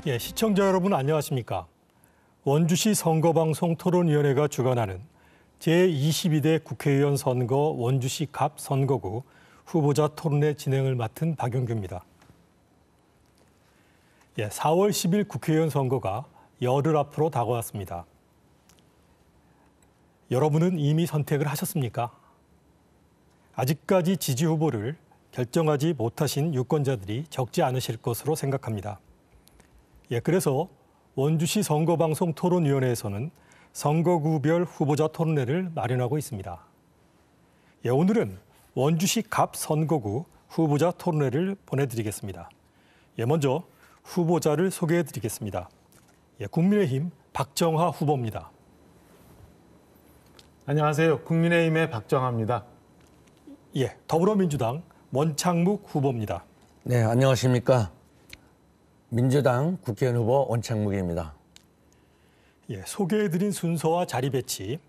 예, 시청자 여러분 안녕하십니까? 원주시 선거방송 토론위원회가 주관하는 제22대 국회의원 선거 원주시 갑 선거구 후보자 토론회 진행을 맡은 박영규입니다. 예, 4월 10일 국회의원 선거가 열흘 앞으로 다가왔습니다. 여러분은 이미 선택을 하셨습니까? 아직까지 지지 후보를 결정하지 못하신 유권자들이 적지 않으실 것으로 생각합니다. 예, 그래서 원주시 선거방송 토론위원회에서는 선거구별 후보자 토론회를 마련하고 있습니다. 예, 오늘은 원주시 갑 선거구 후보자 토론회를 보내드리겠습니다. 예, 먼저 후보자를 소개해드리겠습니다. 예, 국민의힘 박정하 후보입니다. 안녕하세요. 국민의힘의 박정하입니다. 예, 더불어민주당 원창묵 후보입니다. 네, 안녕하십니까. 민주당 국회의원 후보 원창묵입니다. 예, 소개해드린 순서와 자리 배치,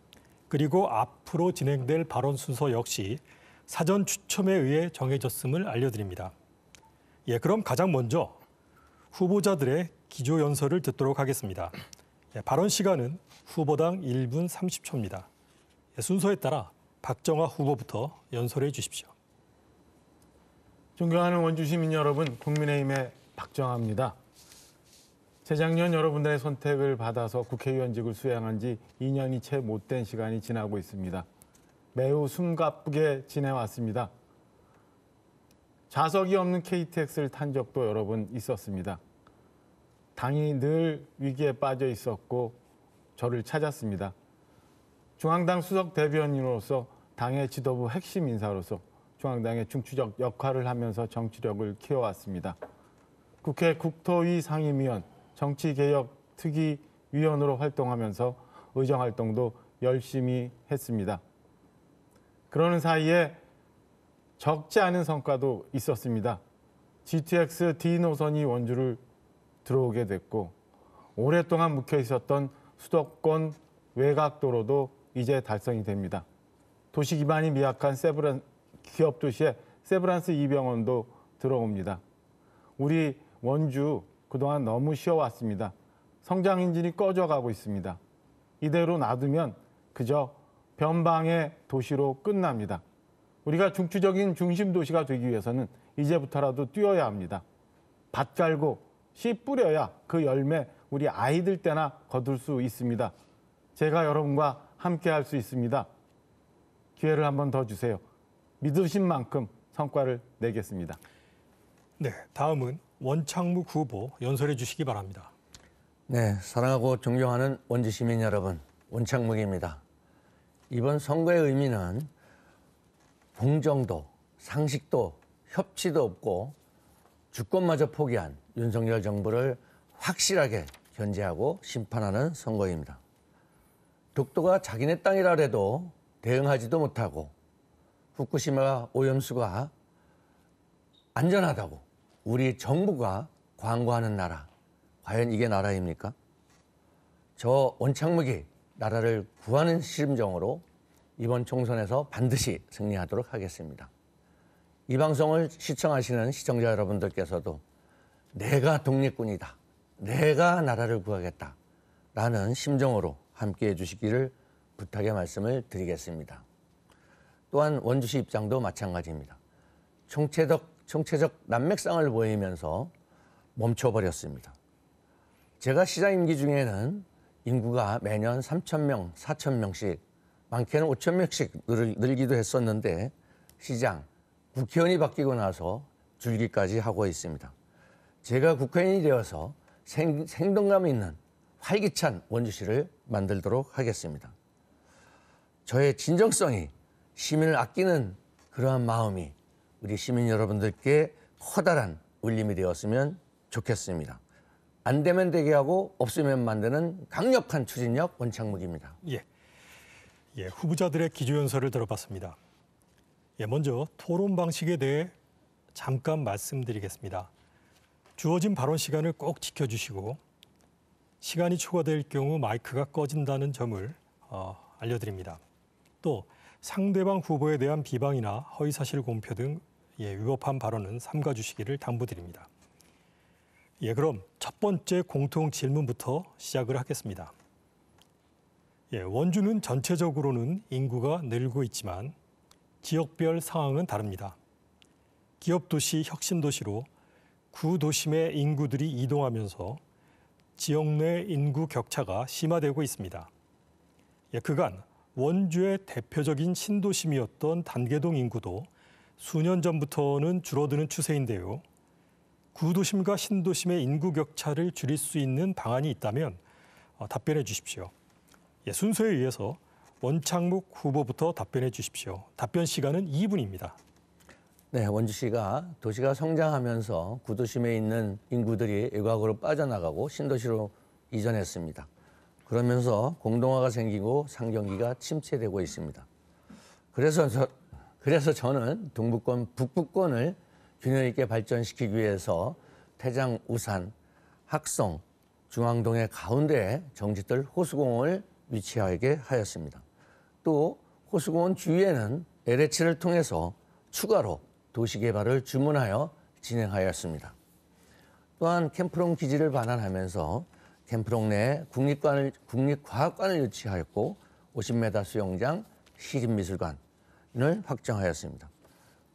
그리고 앞으로 진행될 발언 순서 역시 사전 추첨에 의해 정해졌음을 알려드립니다. 예, 그럼 가장 먼저 후보자들의 기조 연설을 듣도록 하겠습니다. 예, 발언 시간은 후보당 1분 30초입니다. 예, 순서에 따라 박정하 후보부터 연설해 주십시오. 존경하는 원주 시민 여러분, 국민의힘의 박정하입니다. 재작년 여러분들의 선택을 받아서 국회의원직을 수행한 지 2년이 채 못된 시간이 지나고 있습니다. 매우 숨가쁘게 지내왔습니다. 좌석이 없는 KTX를 탄 적도 여러 번 있었습니다. 당이 늘 위기에 빠져 있었고 저를 찾았습니다. 중앙당 수석 대변인으로서 당의 지도부 핵심 인사로서 중앙당의 중추적 역할을 하면서 정치력을 키워왔습니다. 국회 국토위 상임위원, 정치개혁특위위원으로 활동하면서 의정활동도 열심히 했습니다. 그러는 사이에 적지 않은 성과도 있었습니다. GTX D 노선이 원주를 들어오게 됐고 오랫동안 묵혀 있었던 수도권 외곽도로도 이제 달성이 됩니다. 도시 기반이 미약한 기업 도시에 세브란스 이병헌도 들어옵니다. 우리 원주 그동안 너무 쉬어왔습니다. 성장 엔진이 꺼져가고 있습니다. 이대로 놔두면 그저 변방의 도시로 끝납니다. 우리가 중추적인 중심 도시가 되기 위해서는 이제부터라도 뛰어야 합니다. 밭 갈고 씨 뿌려야 그 열매 우리 아이들 때나 거둘 수 있습니다. 제가 여러분과 함께 할 수 있습니다. 기회를 한 번 더 주세요. 믿으신 만큼 성과를 내겠습니다. 네, 다음은 원창묵 후보 연설해 주시기 바랍니다. 네, 사랑하고 존경하는 원주 시민 여러분, 원창묵입니다. 이번 선거의 의미는 봉정도, 상식도, 협치도 없고 주권마저 포기한 윤석열 정부를 확실하게 견제하고 심판하는 선거입니다. 독도가 자기네 땅이라 해도 대응하지도 못하고 후쿠시마 오염수가 안전하다고 우리 정부가 광고하는 나라, 과연 이게 나라입니까? 저 원창묵이 나라를 구하는 심정으로 이번 총선에서 반드시 승리하도록 하겠습니다. 이 방송을 시청하시는 시청자 여러분들께서도 내가 독립군이다, 내가 나라를 구하겠다라는 심정으로 함께해 주시기를 부탁의 말씀을 드리겠습니다. 또한 원주시 입장도 마찬가지입니다. 총체적 난맥상을 보이면서 멈춰버렸습니다. 제가 시장 임기 중에는 인구가 매년 3,000명, 4,000명씩, 많게는 5,000명씩 늘기도 했었는데 시장, 국회의원이 바뀌고 나서 줄기까지 하고 있습니다. 제가 국회의원이 되어서 생동감 있는 활기찬 원주시를 만들도록 하겠습니다. 저의 진정성이 시민을 아끼는 그러한 마음이 우리 시민 여러분들께 커다란 울림이 되었으면 좋겠습니다. 안 되면 되게 하고 없으면 만드는 강력한 추진력 원창묵입니다. 예, 후보자들의 기조 연설을 들어봤습니다. 예, 먼저 토론 방식에 대해 잠깐 말씀드리겠습니다. 주어진 발언 시간을 꼭 지켜주시고 시간이 초과될 경우 마이크가 꺼진다는 점을 알려드립니다. 또 상대방 후보에 대한 비방이나 허위사실 공표 등 위법한 발언은 삼가 주시기를 당부드립니다. 예, 그럼 첫 번째 공통 질문부터 시작을 하겠습니다. 예, 원주는 전체적으로는 인구가 늘고 있지만 지역별 상황은 다릅니다. 기업도시, 혁신도시로 구도심의 인구들이 이동하면서 지역 내 인구 격차가 심화되고 있습니다. 예, 그간 원주의 대표적인 신도심이었던 단계동 인구도 수년 전부터는 줄어드는 추세인데요. 구도심과 신도심의 인구 격차를 줄일 수 있는 방안이 있다면 답변해 주십시오. 예, 순서에 의해서 원창묵 후보부터 답변해 주십시오. 답변 시간은 2분입니다. 네, 원주시가 도시가 성장하면서 구도심에 있는 인구들이 외곽으로 빠져나가고 신도시로 이전했습니다. 그러면서 공동화가 생기고 상경기가 침체되고 있습니다. 그래서 저는 동북권, 북부권을 균형 있게 발전시키기 위해서 태장, 우산, 학성, 중앙동의 가운데에 정짓들 호수공원을 위치하게 하였습니다. 또 호수공원 주위에는 LH를 통해서 추가로 도시개발을 주문하여 진행하였습니다. 또한 캠프롱 기지를 반환하면서 캠프롱 내에 국립과학관을 유치하였고 50m 수영장, 시립미술관을 확정하였습니다.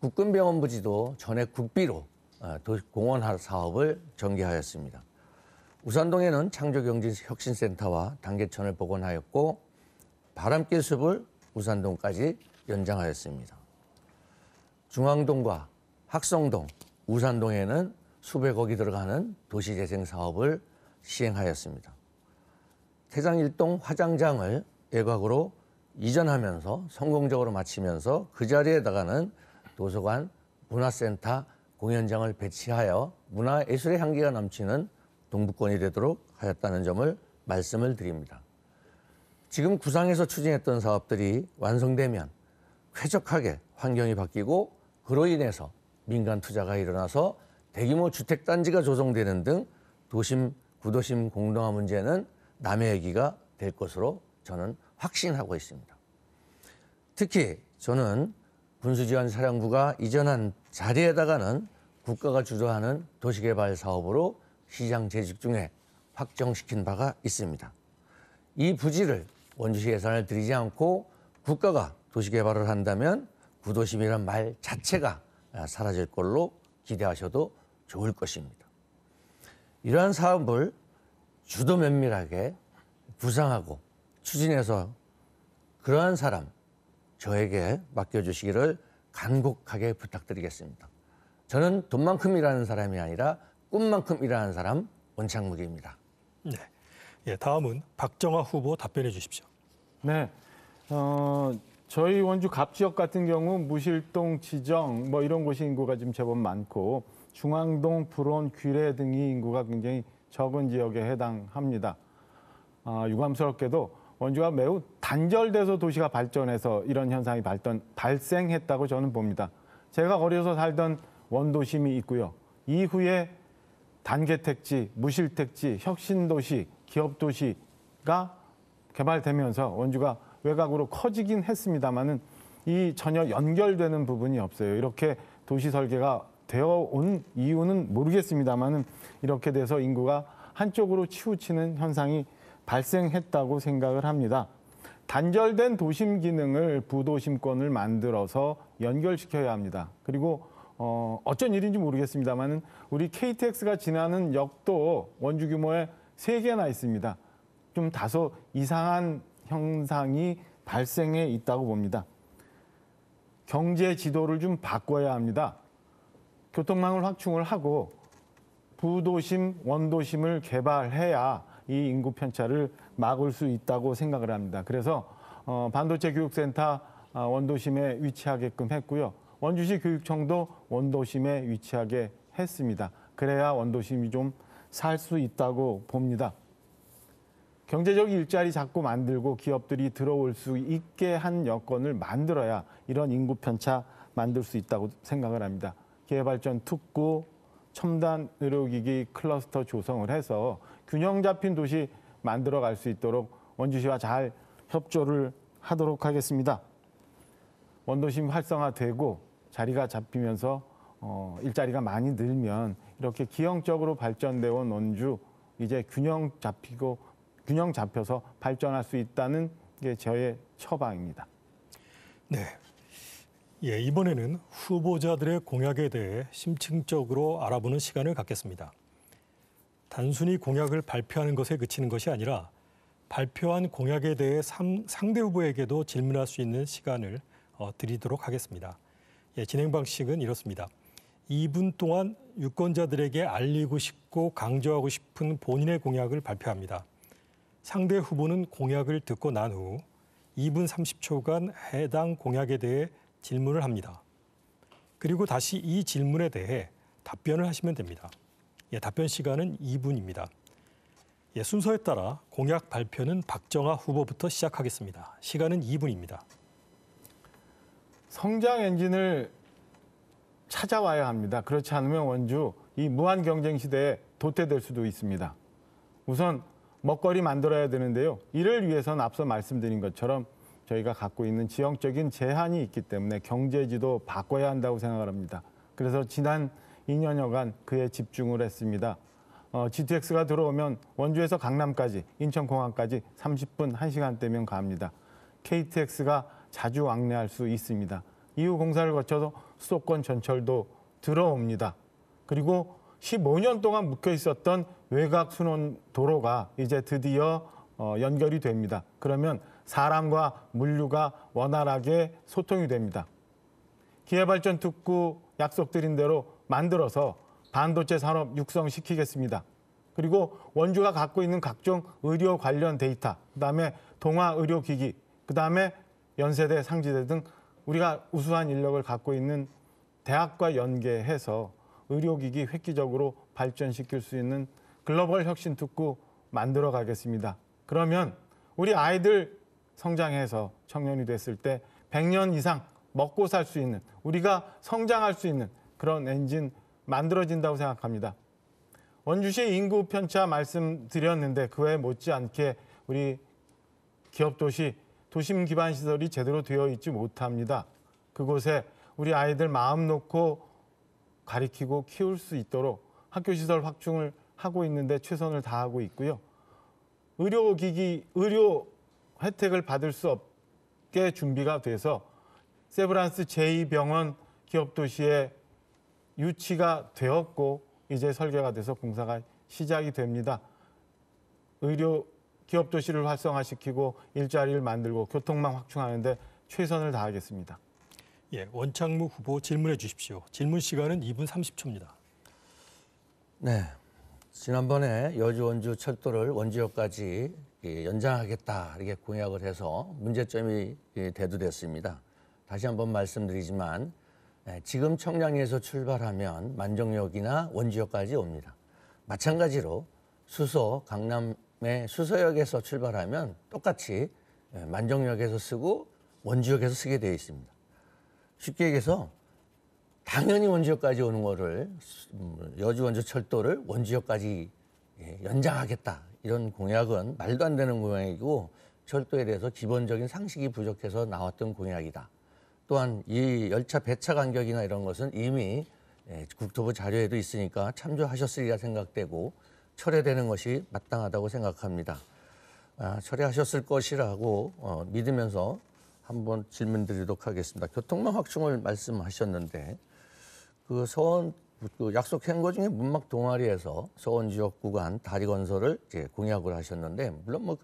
국군병원 부지도 전액 국비로 공원 사업을 전개하였습니다. 우산동에는 창조경제혁신센터와 단계천을 복원하였고 바람길 숲을 우산동까지 연장하였습니다. 중앙동과 학성동, 우산동에는 수백억이 들어가는 도시재생 사업을 시행하였습니다. 태장 1동 화장장을 외곽으로 이전하면서 성공적으로 마치면서 그 자리에다가는 도서관, 문화센터, 공연장을 배치하여 문화예술의 향기가 넘치는 동북권이 되도록 하였다는 점을 말씀을 드립니다. 지금 구상에서 추진했던 사업들이 완성되면 쾌적하게 환경이 바뀌고 그로 인해서 민간 투자가 일어나서 대규모 주택단지가 조성되는 등 도심, 구도심 공동화 문제는 남의 얘기가 될 것으로 저는 확신하고 있습니다. 특히 저는 군수지원사령부가 이전한 자리에다가는 국가가 주도하는 도시개발 사업으로 시장 재직 중에 확정시킨 바가 있습니다. 이 부지를 원주시 예산을 들이지 않고 국가가 도시개발을 한다면 구도심이란 말 자체가 사라질 걸로 기대하셔도 좋을 것입니다. 이러한 사업을 주도 면밀하게 구상하고 추진해서 그러한 사람 저에게 맡겨주시기를 간곡하게 부탁드리겠습니다. 저는 돈만큼 일하는 사람이 아니라 꿈만큼 일하는 사람 원창묵입니다. 네, 예, 다음은 박정아 후보 답변해 주십시오. 네, 저희 원주 갑지역 같은 경우 무실동, 지정 뭐 이런 곳이 인구가 지금 제법 많고 중앙동, 불온, 귀래 등이 인구가 굉장히 적은 지역에 해당합니다. 유감스럽게도 원주가 매우 단절돼서 도시가 발전해서 이런 현상이 발생했다고 저는 봅니다. 제가 어려서 살던 원도심이 있고요. 이후에 단계택지, 무실택지, 혁신도시, 기업도시가 개발되면서 원주가 외곽으로 커지긴 했습니다만은 이 전혀 연결되는 부분이 없어요. 이렇게 도시 설계가 되어 온 이유는 모르겠습니다만은 이렇게 돼서 인구가 한쪽으로 치우치는 현상이 발생했다고 생각을 합니다. 단절된 도심 기능을 부도심권을 만들어서 연결시켜야 합니다. 그리고 어쩐 일인지 모르겠습니다만은 우리 KTX가 지나는 역도 원주 규모에 3개나 있습니다. 좀 다소 이상한 현상이 발생해 있다고 봅니다. 경제 지도를 좀 바꿔야 합니다. 교통망을 확충을 하고 부도심, 원도심을 개발해야 이 인구 편차를 막을 수 있다고 생각을 합니다. 그래서 반도체 교육센터 원도심에 위치하게끔 했고요. 원주시 교육청도 원도심에 위치하게 했습니다. 그래야 원도심이 좀 살 수 있다고 봅니다. 경제적 일자리 자꾸 만들고 기업들이 들어올 수 있게 한 여건을 만들어야 이런 인구 편차 만들 수 있다고 생각을 합니다. 기회발전 특구, 첨단 의료기기 클러스터 조성을 해서 균형 잡힌 도시 만들어 갈 수 있도록 원주시와 잘 협조를 하도록 하겠습니다. 원도심 활성화되고 자리가 잡히면서 일자리가 많이 늘면 이렇게 기형적으로 발전되어 온 원주 이제 균형 잡혀서 발전할 수 있다는 게 저의 처방입니다. 네. 예, 이번에는 후보자들의 공약에 대해 심층적으로 알아보는 시간을 갖겠습니다. 단순히 공약을 발표하는 것에 그치는 것이 아니라 발표한 공약에 대해 상대 후보에게도 질문할 수 있는 시간을 드리도록 하겠습니다. 예, 진행 방식은 이렇습니다. 2분 동안 유권자들에게 알리고 싶고 강조하고 싶은 본인의 공약을 발표합니다. 상대 후보는 공약을 듣고 난 후 2분 30초간 해당 공약에 대해 질문을 합니다. 그리고 다시 이 질문에 대해 답변을 하시면 됩니다. 예, 답변 시간은 2분입니다. 예, 순서에 따라 공약 발표는 박정아 후보부터 시작하겠습니다. 시간은 2분입니다. 성장 엔진을 찾아와야 합니다. 그렇지 않으면 원주 이 무한 경쟁 시대에 도태될 수도 있습니다. 우선 먹거리 만들어야 되는데요. 이를 위해서는 앞서 말씀드린 것처럼 저희가 갖고 있는 지형적인 제한이 있기 때문에 경제지도 바꿔야 한다고 생각을 합니다. 그래서 지난 2년여간 그에 집중을 했습니다. GTX가 들어오면 원주에서 강남까지, 인천공항까지 30분, 1시간대면 갑니다. KTX가 자주 왕래할 수 있습니다. 이후 공사를 거쳐서 수도권 전철도 들어옵니다. 그리고 15년 동안 묵혀 있었던 외곽 순환 도로가 이제 드디어 연결이 됩니다. 그러면 사람과 물류가 원활하게 소통이 됩니다. 기회발전 특구 약속드린 대로 만들어서 반도체 산업 육성시키겠습니다. 그리고 원주가 갖고 있는 각종 의료 관련 데이터, 그다음에 동아 의료기기, 그다음에 연세대, 상지대 등 우리가 우수한 인력을 갖고 있는 대학과 연계해서 의료기기 획기적으로 발전시킬 수 있는 글로벌 혁신 특구 만들어 가겠습니다. 그러면 우리 아이들 성장해서 청년이 됐을 때 100년 이상 먹고 살 수 있는, 우리가 성장할 수 있는 그런 엔진 만들어진다고 생각합니다. 원주시 인구 편차 말씀드렸는데 그에 못지않게 우리 기업도시, 도심 기반 시설이 제대로 되어 있지 못합니다. 그곳에 우리 아이들 마음 놓고 가리키고 키울 수 있도록 학교시설 확충을 하고 있는데 최선을 다하고 있고요. 의료기기, 의료 혜택을 받을 수 없게 준비가 돼서 세브란스 제2병원 기업도시에 유치가 되었고 이제 설계가 돼서 공사가 시작이 됩니다. 의료 기업도시를 활성화시키고 일자리를 만들고 교통망 확충하는데 최선을 다하겠습니다. 예, 원창무 후보 질문해 주십시오. 질문 시간은 2분 30초입니다. 네, 지난번에 여주 원주 철도를 원주역까지 연장하겠다 이렇게 공약을 해서 문제점이 대두됐습니다. 다시 한번 말씀드리지만 지금 청량리에서 출발하면 만정역이나 원주역까지 옵니다. 마찬가지로 수서, 강남의 수서역에서 출발하면 똑같이 만정역에서 쓰고 원주역에서 쓰게 되어 있습니다. 쉽게 얘기해서 당연히 원주역까지 오는 거를 여주 원주 철도를 원주역까지 연장하겠다 이런 공약은 말도 안 되는 공약이고 철도에 대해서 기본적인 상식이 부족해서 나왔던 공약이다. 또한 이 열차 배차 간격이나 이런 것은 이미 국토부 자료에도 있으니까 참조하셨으리라 생각되고 철회되는 것이 마땅하다고 생각합니다. 철회하셨을 것이라고 믿으면서 한번 질문 드리도록 하겠습니다. 교통망 확충을 말씀하셨는데 그 서원 약속 행거 중에 문막 동아리에서 서원 지역 구간 다리 건설을 이제 공약을 하셨는데 물론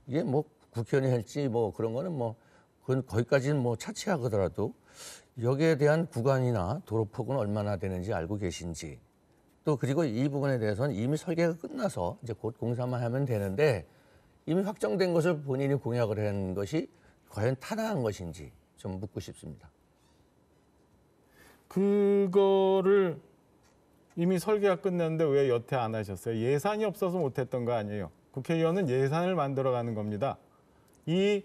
이게 국회의원이 할지 그런 거는 그건 거기까지는 차치하더라도 여기에 대한 구간이나 도로폭은 얼마나 되는지 알고 계신지 또 그리고 이 부분에 대해서는 이미 설계가 끝나서 이제 곧 공사만 하면 되는데 이미 확정된 것을 본인이 공약을 한 것이 과연 타당한 것인지 좀 묻고 싶습니다. 그거를 이미 설계가 끝났는데 왜 여태 안 하셨어요? 예산이 없어서 못했던 거 아니에요. 국회의원은 예산을 만들어가는 겁니다. 이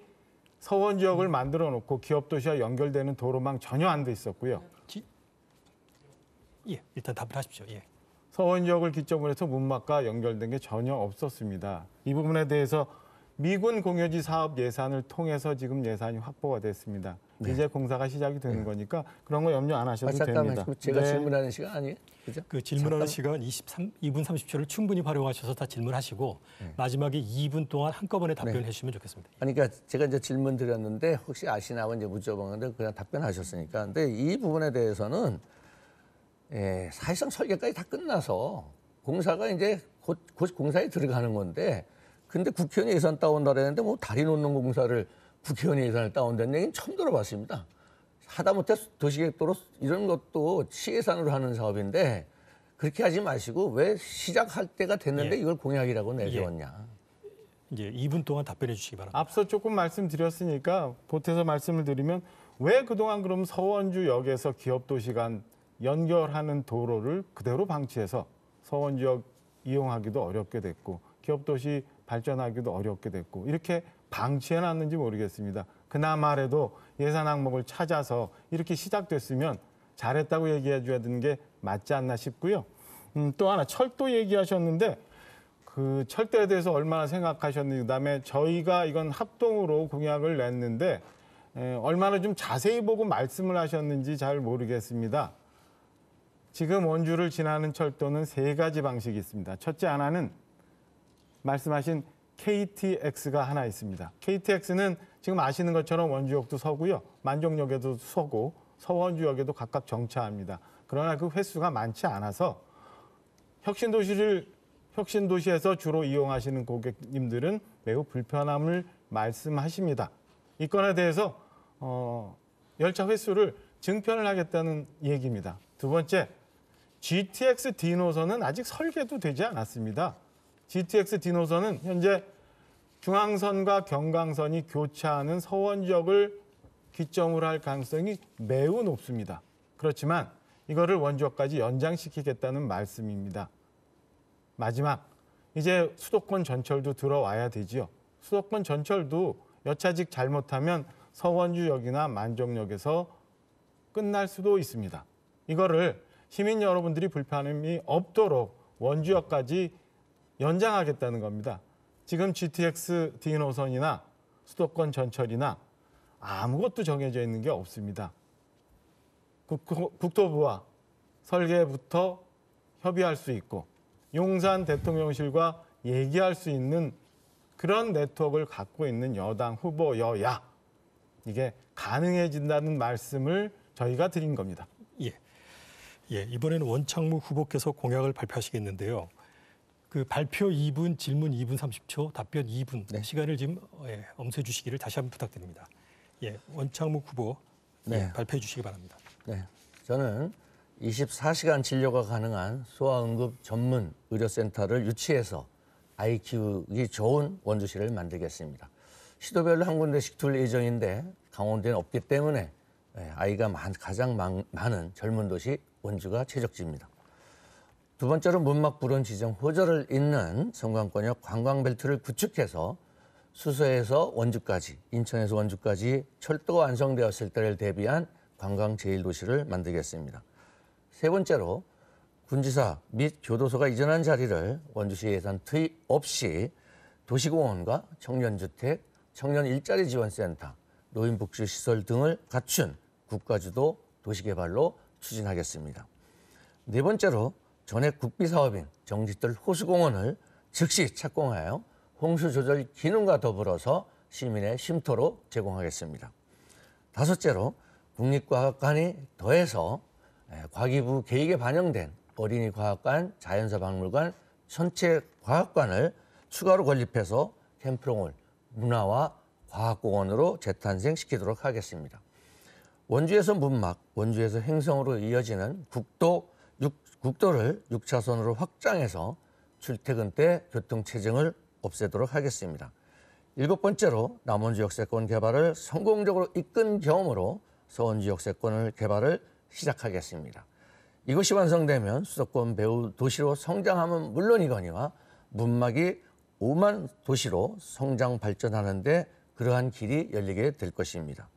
서원 지역을 만들어 놓고 기업도시와 연결되는 도로망 전혀 안 돼 있었고요. 예, 일단 답을 하십시오. 예. 서원 지역을 기점으로 해서 문막과 연결된 게 전혀 없었습니다. 이 부분에 대해서 미군 공유지 사업 예산을 통해서 지금 예산이 확보가 됐습니다. 이제 공사가 시작이 되는 거니까 그런 거 염려 안 하셔도 잠깐만, 됩니다. 제가 네. 질문하는 시간 아니에요? 그죠? 그 질문하는 시간 2분 30초를 충분히 활용하셔서 다 질문하시고 마지막에 2분 동안 한꺼번에 답변해 주시면 좋겠습니다. 아니, 그러니까 제가 이제 질문 드렸는데 혹시 아시나고 이제 물어봤는데 그냥 답변하셨으니까. 근데 이 부분에 대해서는 사실상 설계까지 다 끝나서 공사가 이제 곧 공사에 들어가는 건데, 근데 국회의원 예산 따온다 그랬는데 뭐 다리 놓는 공사를 국회의원 예산을 따온다는 얘기는 처음 들어봤습니다. 하다못해 도시계획도로 이런 것도 시예산으로 하는 사업인데 그렇게 하지 마시고 왜 시작할 때가 됐는데 이걸 공약이라고 내세웠냐. 이제 2분 동안 답변해 주시기 바랍니다. 앞서 조금 말씀드렸으니까 보태서 말씀을 드리면 왜 그동안 그럼 서원주역에서 기업도시 간 연결하는 도로를 그대로 방치해서 서원주역 이용하기도 어렵게 됐고 기업도시 발전하기도 어렵게 됐고 이렇게 방치해놨는지 모르겠습니다. 그나마라도 예산 항목을 찾아서 이렇게 시작됐으면 잘했다고 얘기해 줘야 되는 게 맞지 않나 싶고요. 또 하나 철도 얘기하셨는데 그 철도에 대해서 얼마나 생각하셨는지, 그다음에 저희가 이건 합동으로 공약을 냈는데 얼마나 좀 자세히 보고 말씀을 하셨는지 잘 모르겠습니다. 지금 원주를 지나는 철도는 3가지 방식이 있습니다. 첫째 하나는 말씀하신 KTX가 하나 있습니다. KTX는 지금 아시는 것처럼 원주역도 서고요. 만종역에도 서고 서원주역에도 각각 정차합니다. 그러나 그 횟수가 많지 않아서 혁신도시에서 주로 이용하시는 고객님들은 매우 불편함을 말씀하십니다. 이 건에 대해서 열차 횟수를 증편을 하겠다는 얘기입니다. 두 번째, GTX D 노선은 아직 설계도 되지 않았습니다. GTX D 노선은 현재 중앙선과 경강선이 교차하는 서원지역을 기점으로 할 가능성이 매우 높습니다. 그렇지만 이거를 원주역까지 연장시키겠다는 말씀입니다. 마지막, 이제 수도권 전철도 들어와야 되지요. 수도권 전철도 여차직 잘못하면 서원주역이나 만종역에서 끝날 수도 있습니다. 이거를 시민 여러분들이 불편함이 없도록 원주역까지 연장하겠다는 겁니다. 지금 GTX D 노선이나 수도권 전철이나 아무것도 정해져 있는 게 없습니다. 국토부와 설계부터 협의할 수 있고 용산 대통령실과 얘기할 수 있는 그런 네트워크를 갖고 있는 여당 후보 여야, 이게 가능해진다는 말씀을 저희가 드린 겁니다. 이번에는 원창무 후보께서 공약을 발표하시겠는데요. 그 발표 2분, 질문 2분 30초, 답변 2분 시간을 지금 엄수해 주시기를 다시 한번 부탁드립니다. 원창무 후보 발표해 주시기 바랍니다. 네, 저는 24시간 진료가 가능한 소아응급 전문 의료센터를 유치해서 아이 키우기 좋은 원주시를 만들겠습니다. 시도별로 한 군데씩 둘 예정인데 강원도에는 없기 때문에 아이가 가장 많은 젊은 도시 원주가 최적지입니다. 두 번째로 문막부론 지정 호저를 잇는 성광권역 관광벨트를 구축해서 수서에서 원주까지, 인천에서 원주까지 철도가 완성되었을 때를 대비한 관광 제1도시를 만들겠습니다. 세 번째로 군지사 및 교도소가 이전한 자리를 원주시 예산 투입 없이 도시공원과 청년주택, 청년 일자리 지원센터, 노인복지시설 등을 갖춘 국가주도 도시개발로 추진하겠습니다. 네 번째로 전액 국비사업인 정지뜰 호수공원을 즉시 착공하여 홍수조절 기능과 더불어서 시민의 쉼터로 제공하겠습니다. 다섯째로 국립과학관이 더해서 과기부 계획에 반영된 어린이과학관, 자연사박물관, 천체과학관을 추가로 건립해서 캠프롱을 문화와 과학공원으로 재탄생시키도록 하겠습니다. 원주에서 문막, 원주에서 행성으로 이어지는 국도를 6차선으로 확장해서 출퇴근 때 교통체증을 없애도록 하겠습니다. 일곱 번째로 남원주 역세권 개발을 성공적으로 이끈 경험으로 서원주 역세권을 개발을 시작하겠습니다. 이것이 완성되면 수도권 배후 도시로 성장하면 물론이거니와 문막이 5만 도시로 성장 발전하는 데 그러한 길이 열리게 될 것입니다.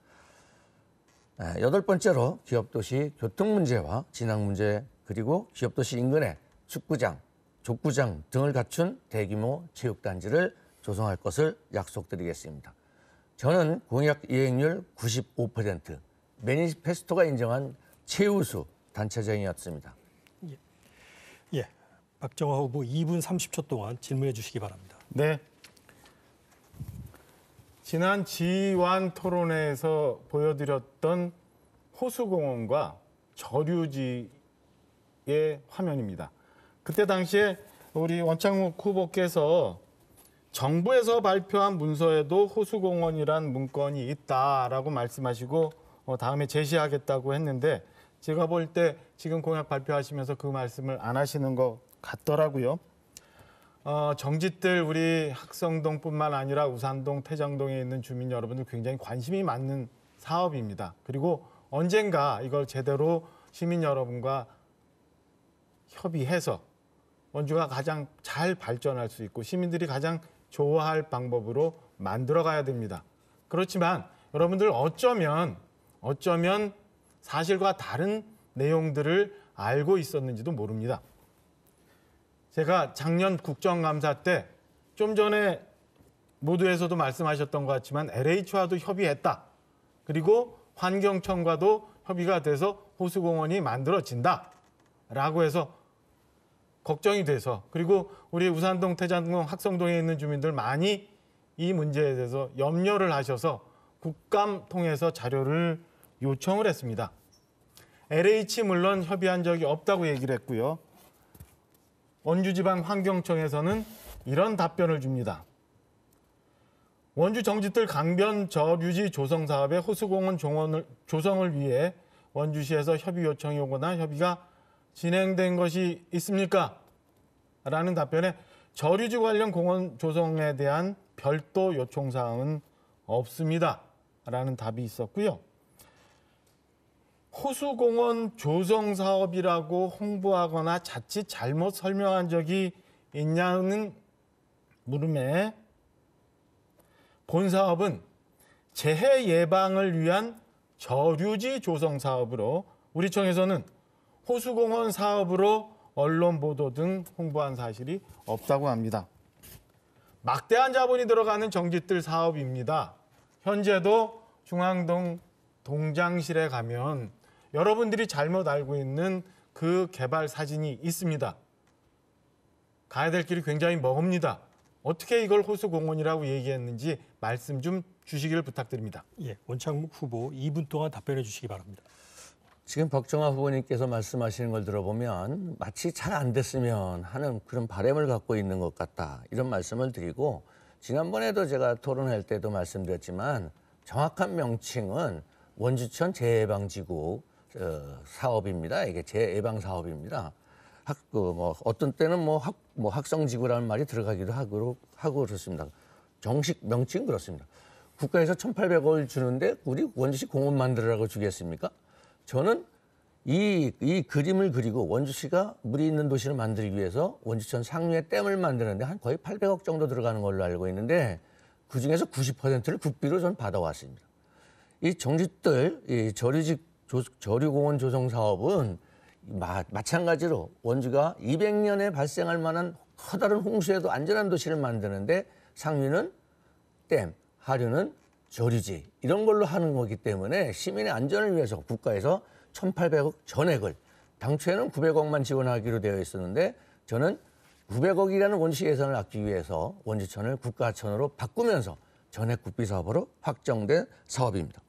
여덟 번째로 기업도시 교통 문제와 진학 문제, 그리고 기업도시 인근에 축구장, 족구장 등을 갖춘 대규모 체육단지를 조성할 것을 약속드리겠습니다. 저는 공약 이행률 95%, 매니페스토가 인정한 최우수 단체장이었습니다. 예, 박정화 후보 2분 30초 동안 질문해 주시기 바랍니다. 네. 지난 G1 토론회에서 보여드렸던 호수공원과 저류지의 화면입니다. 그때 당시에 우리 원창묵 후보께서 정부에서 발표한 문서에도 호수공원이란 문건이 있다라고 말씀하시고 다음에 제시하겠다고 했는데 제가 볼 때 지금 공약 발표하시면서 그 말씀을 안 하시는 것 같더라고요. 정짓들 우리 학성동뿐만 아니라 우산동, 태장동에 있는 주민 여러분들 굉장히 관심이 많는 사업입니다. 그리고 언젠가 이걸 제대로 시민 여러분과 협의해서 원주가 가장 잘 발전할 수 있고 시민들이 가장 좋아할 방법으로 만들어가야 됩니다. 그렇지만 여러분들 어쩌면 사실과 다른 내용들을 알고 있었는지도 모릅니다. 제가 작년 국정감사 때 좀 전에 모두에서도 말씀하셨던 것 같지만 LH와도 협의했다. 그리고 환경청과도 협의가 돼서 호수공원이 만들어진다. 라고 해서 걱정이 돼서 그리고 우리 우산동, 태장동, 학성동에 있는 주민들 많이 이 문제에 대해서 염려를 하셔서 국감 통해서 자료를 요청을 했습니다. LH 물론 협의한 적이 없다고 얘기를 했고요. 원주지방환경청에서는 이런 답변을 줍니다. 원주 정짓들 강변 저류지 조성 사업의 호수공원 조성을 위해 원주시에서 협의 요청이 오거나 협의가 진행된 것이 있습니까? 라는 답변에 저류지 관련 공원 조성에 대한 별도 요청 사항은 없습니다. 라는 답이 있었고요. 호수공원 조성 사업이라고 홍보하거나 자칫 잘못 설명한 적이 있냐는 물음에 본 사업은 재해 예방을 위한 저류지 조성 사업으로 우리 청에서는 호수공원 사업으로 언론 보도 등 홍보한 사실이 없다고 합니다. 막대한 자본이 들어가는 정짓들 사업입니다. 현재도 중앙동 동장실에 가면 여러분들이 잘못 알고 있는 그 개발 사진이 있습니다. 가야 될 길이 굉장히 먼입니다. 어떻게 이걸 호수공원이라고 얘기했는지 말씀 좀 주시기를 부탁드립니다. 예, 원창묵 후보 2분 동안 답변해 주시기 바랍니다. 지금 박정화 후보님께서 말씀하시는 걸 들어보면 마치 잘 안 됐으면 하는 그런 바람을 갖고 있는 것 같다. 이런 말씀을 드리고 지난번에도 제가 토론할 때도 말씀드렸지만 정확한 명칭은 원주천 재해방지구 사업입니다. 이게 재해방 사업입니다. 어떤 때는 학성지구라는 말이 들어가기도 하고 그렇습니다. 정식 명칭은 그렇습니다. 국가에서 1,800억을 주는데 우리 원주시 공원 만들으라고 주겠습니까? 저는 이 그림을 그리고 원주시가 물이 있는 도시를 만들기 위해서 원주천 상류에 댐을 만드는데 한 거의 800억 정도 들어가는 걸로 알고 있는데 그중에서 90%를 국비로 전 받아왔습니다. 이 정짓들 이 저류공원 조성 사업은 마찬가지로 원주가 200년에 발생할 만한 커다란 홍수에도 안전한 도시를 만드는데 상류는 댐, 하류는 저류지 이런 걸로 하는 거기 때문에 시민의 안전을 위해서 국가에서 1,800억 전액을 당초에는 900억만 지원하기로 되어 있었는데 저는 900억이라는 원주시 예산을 아끼기 위해서 원주천을 국가천으로 바꾸면서 전액 국비 사업으로 확정된 사업입니다.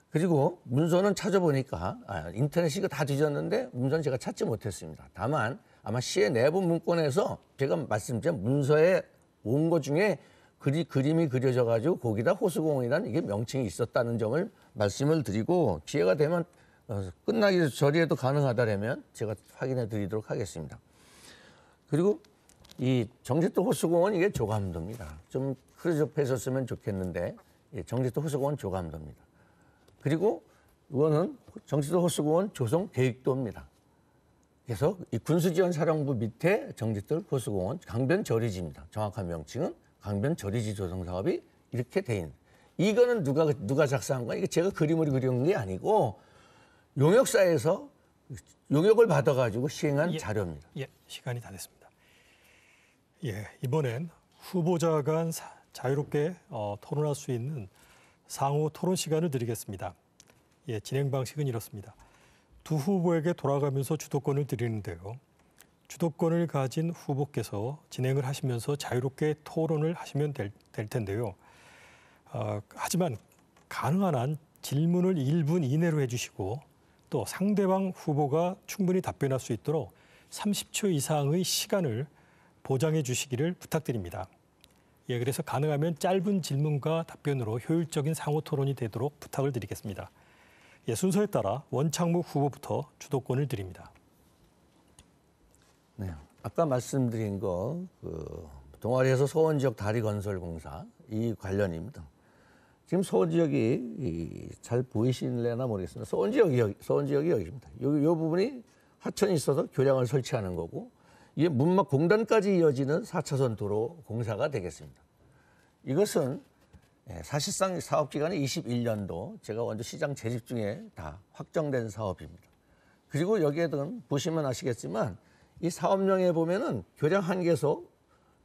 그리고 문서는 찾아보니까 인터넷이 다 뒤졌는데 문서는 제가 찾지 못했습니다. 다만 아마 시의 내부 문건에서 제가 말씀드린 문서에 온 것 중에 그림이 그려져 가지고 거기다 호수공원이라는 이게 명칭이 있었다는 점을 말씀을 드리고 기회가 되면 끝나기 전에도 가능하다면 제가 확인해 드리도록 하겠습니다. 그리고 이 정짓도 호수공원 이게 조감도입니다. 좀 흐릿해졌으면 좋겠는데 정짓도 호수공원 조감도입니다. 그리고 이거는 정짓도 호수공원 조성 계획도입니다. 그래서 이 군수지원사령부 밑에 정짓도 호수공원 강변 저리지입니다. 정확한 명칭은 강변 저리지 조성 사업이 이렇게 돼 있는. 이거는 누가 작성한 거야? 이게 제가 그림을 그린 게 아니고 용역사에서 용역을 받아가지고 시행한 자료입니다. 예, 시간이 다 됐습니다. 예, 이번엔 후보자 간 자유롭게 토론할 수 있는 상호 토론 시간을 드리겠습니다. 예, 진행 방식은 이렇습니다. 두 후보에게 돌아가면서 주도권을 드리는데요. 주도권을 가진 후보께서 진행을 하시면서 자유롭게 토론을 하시면 될 텐데요. 하지만 가능한 한 질문을 1분 이내로 해주시고 또 상대방 후보가 충분히 답변할 수 있도록 30초 이상의 시간을 보장해 주시기를 부탁드립니다. 예, 그래서 가능하면 짧은 질문과 답변으로 효율적인 상호 토론이 되도록 부탁을 드리겠습니다. 예, 순서에 따라 원창묵 후보부터 주도권을 드립니다. 네, 아까 말씀드린 동아리에서 소원 지역 다리 건설 공사 이 관련입니다. 지금 소원 지역이 잘 보이실래나 모르겠습니다. 소원 지역이 여기입니다. 이 부분이 하천이 있어서 교량을 설치하는 거고 이게 문막 공단까지 이어지는 4차선 도로 공사가 되겠습니다. 이것은 사실상 사업 기간이 21년도 제가 원주 시장 재직 중에 다 확정된 사업입니다. 그리고 여기에는 보시면 아시겠지만 이 사업령에 보면은 교량 한계소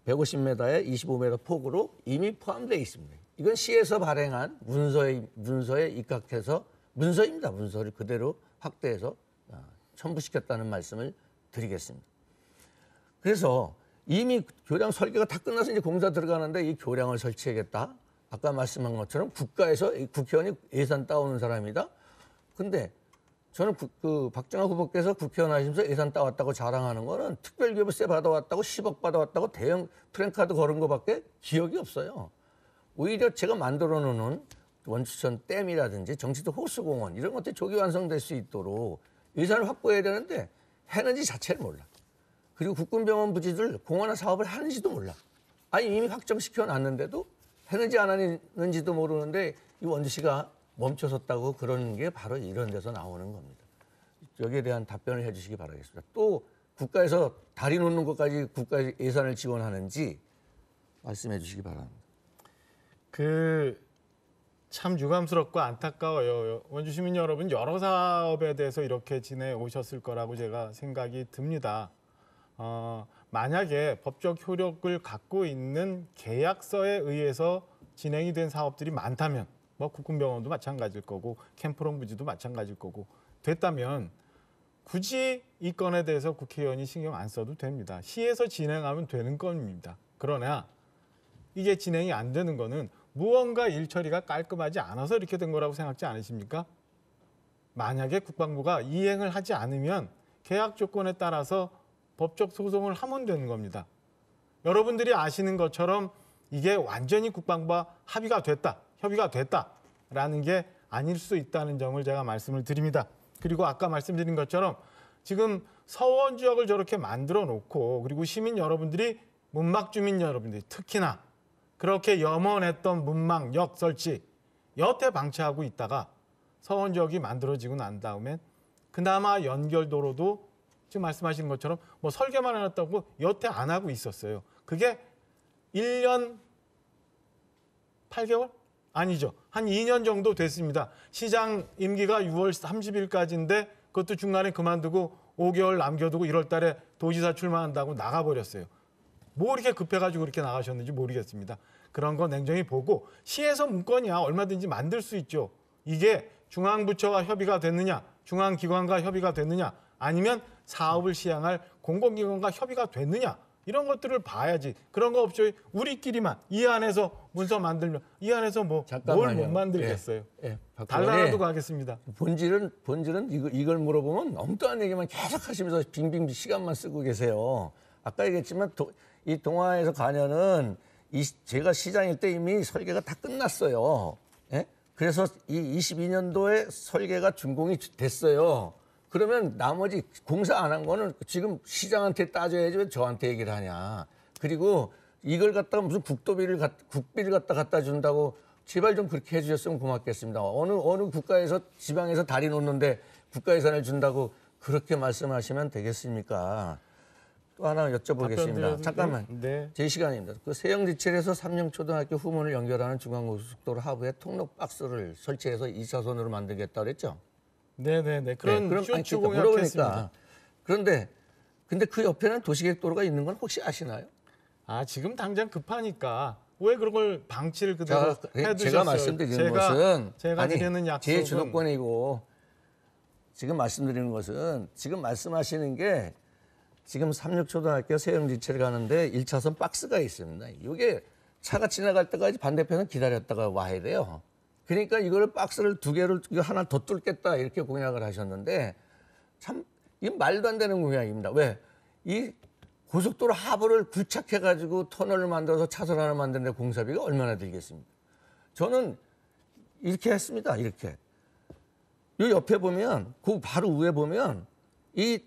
150m에 25m 폭으로 이미 포함되어 있습니다. 이건 시에서 발행한 문서에 입각해서 문서입니다. 문서를 그대로 확대해서 첨부시켰다는 말씀을 드리겠습니다. 그래서 이미 교량 설계가 다 끝나서 이제 공사 들어가는데 이 교량을 설치하겠다. 아까 말씀한 것처럼 국가에서 국회의원이 예산 따오는 사람이다. 근데 저는 박정아 후보께서 국회의원 하시면서 예산 따왔다고 자랑하는 거는 특별기업세 받아왔다고 10억 받아왔다고 대형 프랜카드 걸은 거밖에 기억이 없어요. 오히려 제가 만들어 놓은 원주천 댐이라든지 정치도 호수공원 이런 것들이 조기 완성될 수 있도록 예산을 확보해야 되는데 했는지 자체를 몰라. 그리고 국군병원 부지들 공원화 사업을 하는지도 몰라. 아니 이미 확정시켜 놨는데도 했는지 안 하는지도 모르는데 이 원주시가 멈춰섰다고 그런 게 바로 이런 데서 나오는 겁니다. 여기에 대한 답변을 해 주시기 바라겠습니다. 또 국가에서 다리 놓는 것까지 국가 예산을 지원하는지 말씀해 주시기 바랍니다. 참 유감스럽고 안타까워요. 원주 시민 여러분 여러 사업에 대해서 이렇게 지내오셨을 거라고 제가 생각이 듭니다. 만약에 법적 효력을 갖고 있는 계약서에 의해서 진행이 된 사업들이 많다면 뭐 국군병원도 마찬가지일 거고 캠프롱 부지도 마찬가지일 거고 됐다면 굳이 이 건에 대해서 국회의원이 신경 안 써도 됩니다. 시에서 진행하면 되는 겁니다. 그러나 이게 진행이 안 되는 거는 무언가 일 처리가 깔끔하지 않아서 이렇게 된 거라고 생각지 않으십니까? 만약에 국방부가 이행을 하지 않으면 계약 조건에 따라서 법적 소송을 하면 되는 겁니다. 여러분들이 아시는 것처럼 이게 완전히 국방부와 협의가 됐다라는 게 아닐 수 있다는 점을 제가 말씀을 드립니다. 그리고 아까 말씀드린 것처럼 지금 서원 지역을 저렇게 만들어 놓고 그리고 시민 여러분들이 문막 주민 여러분들이 특히나 그렇게 염원했던 문막역 설치 여태 방치하고 있다가 서원 지역이 만들어지고 난 다음엔 그나마 연결도로도 지금 말씀하신 것처럼 뭐 설계만 해놨다고 여태 안 하고 있었어요. 그게 1년 8개월? 아니죠. 한 2년 정도 됐습니다. 시장 임기가 6월 30일까지인데 그것도 중간에 그만두고 5개월 남겨두고 1월 달에 도지사 출마한다고 나가버렸어요. 뭐 이렇게 급해가지고 그렇게 나가셨는지 모르겠습니다. 그런 거 냉정히 보고 시에서 문건이야 얼마든지 만들 수 있죠. 이게 중앙부처와 협의가 됐느냐, 중앙기관과 협의가 됐느냐, 아니면 사업을 시행할 공공기관과 협의가 됐느냐 이런 것들을 봐야지. 그런 거 없죠. 우리끼리만 이 안에서 문서 만들면 이 안에서 뭐 뭘 못 만들겠어요. 달라라도 가겠습니다. 본질은 이걸 물어보면 엉뚱한 얘기만 계속 하시면서 빙빙 시간만 쓰고 계세요. 아까 얘기했지만 이 동아에서 가면은 제가 시장일 때 이미 설계가 다 끝났어요. 예? 그래서 이 22년도에 설계가 준공이 됐어요. 그러면 나머지 공사 안 한 거는 지금 시장한테 따져야지 왜 저한테 얘기를 하냐. 그리고 이걸 갖다가 무슨 국비를 갖다 준다고 제발 좀 그렇게 해주셨으면 고맙겠습니다. 어느 국가에서 지방에서 다리 놓는데 국가 예산을 준다고 그렇게 말씀하시면 되겠습니까? 또 하나 여쭤보겠습니다. 잠깐만. 네. 제 시간입니다. 그 세영지철에서 삼령초등학교 후문을 연결하는 중앙고속도로 하부에 통로박스를 설치해서 2차선으로 만들겠다 그랬죠? 네네네. 그런 물어보니까. 근데 그 옆에는 도시계획도로가 있는 건 혹시 아시나요? 지금 당장 급하니까 왜 그런 걸 방치를 그대로 해두셨어요? 제가 말씀드리는 것은 제가 드리는 제 약속은 주도권이고 지금 말씀드리는 것은 지금 말씀하시는 게 지금 삼육초등학교 세영지체를 가는데 1차선 박스가 있습니다. 이게 차가 지나갈 때까지 반대편은 기다렸다가 와야 돼요. 그러니까 이거를 박스를 2개를 하나 더 뚫겠다 이렇게 공약을 하셨는데 참 이건 말도 안 되는 공약입니다. 왜? 이 고속도로 하부를 굴착해가지고 터널을 만들어서 차선 하나 만드는데 공사비가 얼마나 들겠습니까? 저는 이렇게 했습니다. 이렇게. 이 옆에 보면 그 바로 위에 보면 이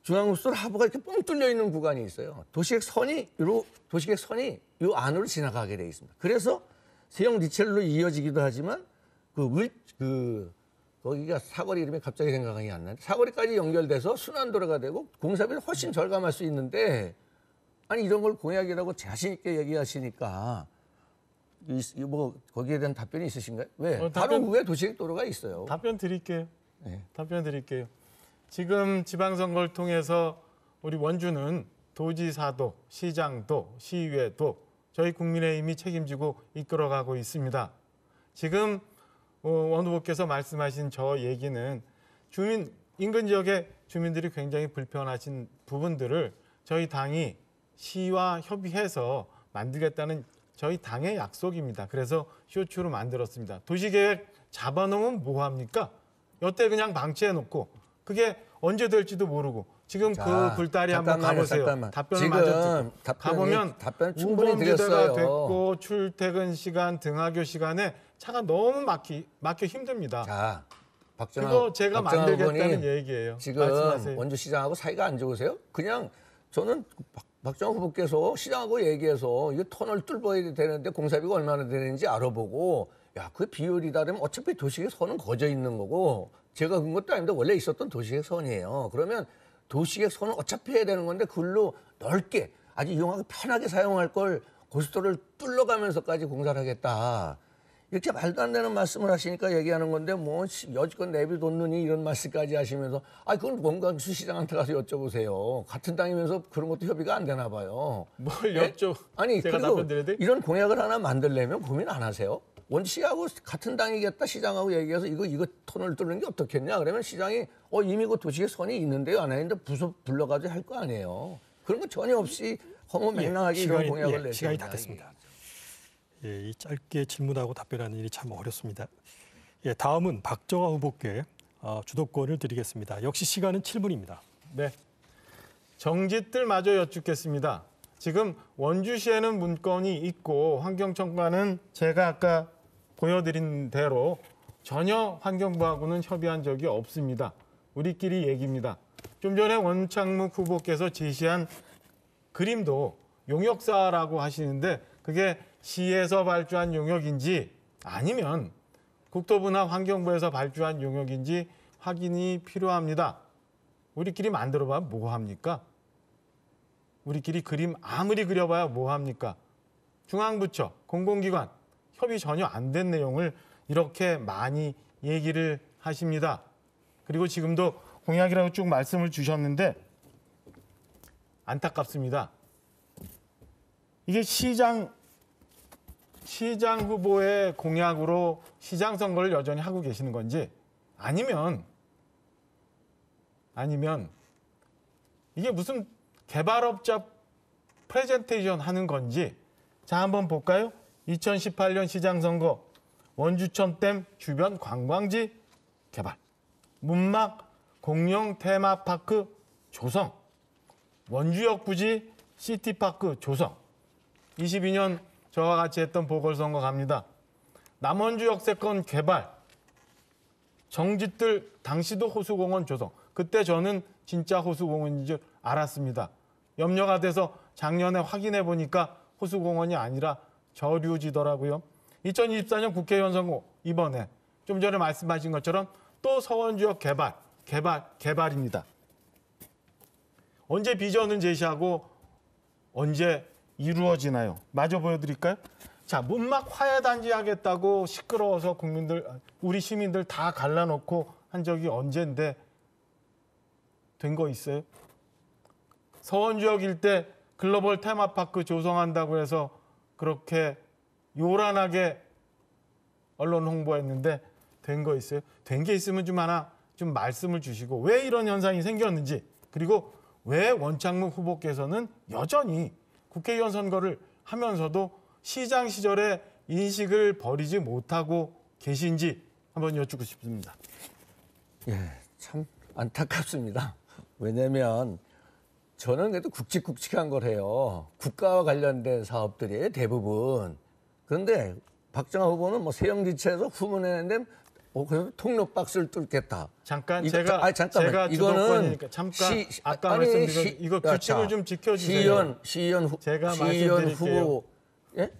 중앙고속도로 하부가 이렇게 뻥 뚫려 있는 구간이 있어요. 도시계획 선이 이 안으로 지나가게 돼 있습니다. 그래서 세형 리첼로 이어지기도 하지만 거기가 사거리 이름이 갑자기 생각이 안 나는데 사거리까지 연결돼서 순환도로가 되고 공사비는 훨씬 절감할 수 있는데 아니 이런 걸 공약이라고 자신 있게 얘기하시니까 뭐 거기에 대한 답변이 있으신가요? 왜? 바로 위에 도시계획 도로가 있어요. 답변 드릴게요. 네. 답변 드릴게요. 지금 지방선거를 통해서 우리 원주는 도지사도, 시장도, 시의회도 저희 국민의힘이 책임지고 이끌어가고 있습니다. 지금 원 후보께서 말씀하신 저 얘기는 인근 지역의 주민들이 굉장히 불편하신 부분들을 저희 당이 시와 협의해서 만들겠다는 저희 당의 약속입니다. 그래서 쇼츠로 만들었습니다. 도시계획 잡아놓으면 뭐합니까? 여태 그냥 방치해놓고 그게 언제 될지도 모르고 지금 그 굴다리 한번 가보세요. 답변을 마저 가보면 우범지대가 됐고 출퇴근 시간, 등하교 시간에 차가 너무 막혀 힘듭니다. 자, 그거 제가 만들겠다는 얘기예요. 지금 말씀하세요. 원주시장하고 사이가 안 좋으세요? 그냥 저는 박정호 후보께서 시장하고 얘기해서 이거 터널 뚫어야 되는데 공사비가 얼마나 되는지 알아보고 야, 그 비율이다 그러면 어차피 도시계획 선은 거저 있는 거고 제가 그런 것도 아닌데 원래 있었던 도시계획 선이에요. 그러면 도시계획 선은 어차피 해야 되는 건데 그걸로 넓게 아주 이용하기 편하게 사용할 걸 고속도로를 뚫러가면서까지 공사를 하겠다. 이렇게 말도 안 되는 말씀을 하시니까 얘기하는 건데 뭐 여지껏 내비뒀느니 이런 말씀까지 하시면서 그건 원광수 시장한테 가서 여쭤보세요. 같은 당이면서 그런 것도 협의가 안 되나 봐요. 뭘 여쭤? 아니 제가 그리고 답변 드려야 돼? 이런 공약을 하나 만들려면 고민 안 하세요? 원시하고 같은 당이겠다 시장하고 얘기해서 이거 터널 뚫는 게 어떻겠냐 그러면 시장이 이미 그 도시계 선이 있는데요 안 했는데 부서 불러가지고 할 거 아니에요. 그런 거 전혀 없이 허무맹랑하게 이런 공약을 내시는 시간이 다 됐습니다. 이 짧게 질문하고 답변하는 일이 참 어렵습니다. 다음은 박정화 후보께 주도권을 드리겠습니다. 역시 시간은 7분입니다. 네. 정짓들마저 여쭙겠습니다. 지금 원주시에는 문건이 있고 환경청과는 제가 아까 보여드린 대로 전혀 환경부하고는 협의한 적이 없습니다. 우리끼리 얘기입니다. 좀 전에 원창묵 후보께서 제시한 그림도 용역사라고 하시는데 그게 시에서 발주한 용역인지 아니면 국토부나 환경부에서 발주한 용역인지 확인이 필요합니다. 우리끼리 만들어봐야 뭐합니까? 우리끼리 그림 아무리 그려봐야 뭐합니까? 중앙부처, 공공기관, 협의 전혀 안 된 내용을 이렇게 많이 얘기를 하십니다. 그리고 지금도 공약이라고 쭉 말씀을 주셨는데 안타깝습니다. 이게 시장 후보의 공약으로 시장 선거를 여전히 하고 계시는 건지 아니면 이게 무슨 개발업자 프레젠테이션 하는 건지 자 한번 볼까요? 2018년 시장 선거 원주천댐 주변 관광지 개발 문막 공영 테마파크 조성 원주역 부지 시티파크 조성 22년 저와 같이 했던 보궐선거 갑니다. 남원주 역세권 개발 정짓들 당시도 호수공원 조성 그때 저는 진짜 호수공원인 줄 알았습니다. 염려가 돼서 작년에 확인해 보니까 호수공원이 아니라 저류지더라고요. 2024년 국회의원 선거 이번에 좀 전에 말씀하신 것처럼 또 서원주역 개발입니다. 언제 비전을 제시하고 언제 이루어지나요? 마저 보여드릴까요? 자, 문막 화해단지 하겠다고 시끄러워서 우리 시민들 다 갈라놓고 한 적이 언젠데 된 거 있어요? 서원주역 일대 글로벌 테마파크 조성한다고 해서 그렇게 요란하게 언론 홍보했는데 된 거 있어요? 된 게 있으면 좀 하나 좀 말씀을 주시고 왜 이런 현상이 생겼는지 그리고 왜 원창무 후보께서는 여전히 국회의원 선거를 하면서도 시장 시절에 인식을 버리지 못하고 계신지 한번 여쭙고 싶습니다. 예, 참 안타깝습니다. 왜냐하면 저는 그래도 굵직굵직한 걸 해요. 국가와 관련된 사업들이 대부분. 그런데 박정아 후보는 뭐 세영지체에서 후문했는데 그래서 통로 박스를 뚫겠다. 잠깐 이거, 제가 잠깐만. 주도권이니까 잠깐 아까 말씀드린 이거 규칙을 좀 지켜주세요. 시의원 후보 예?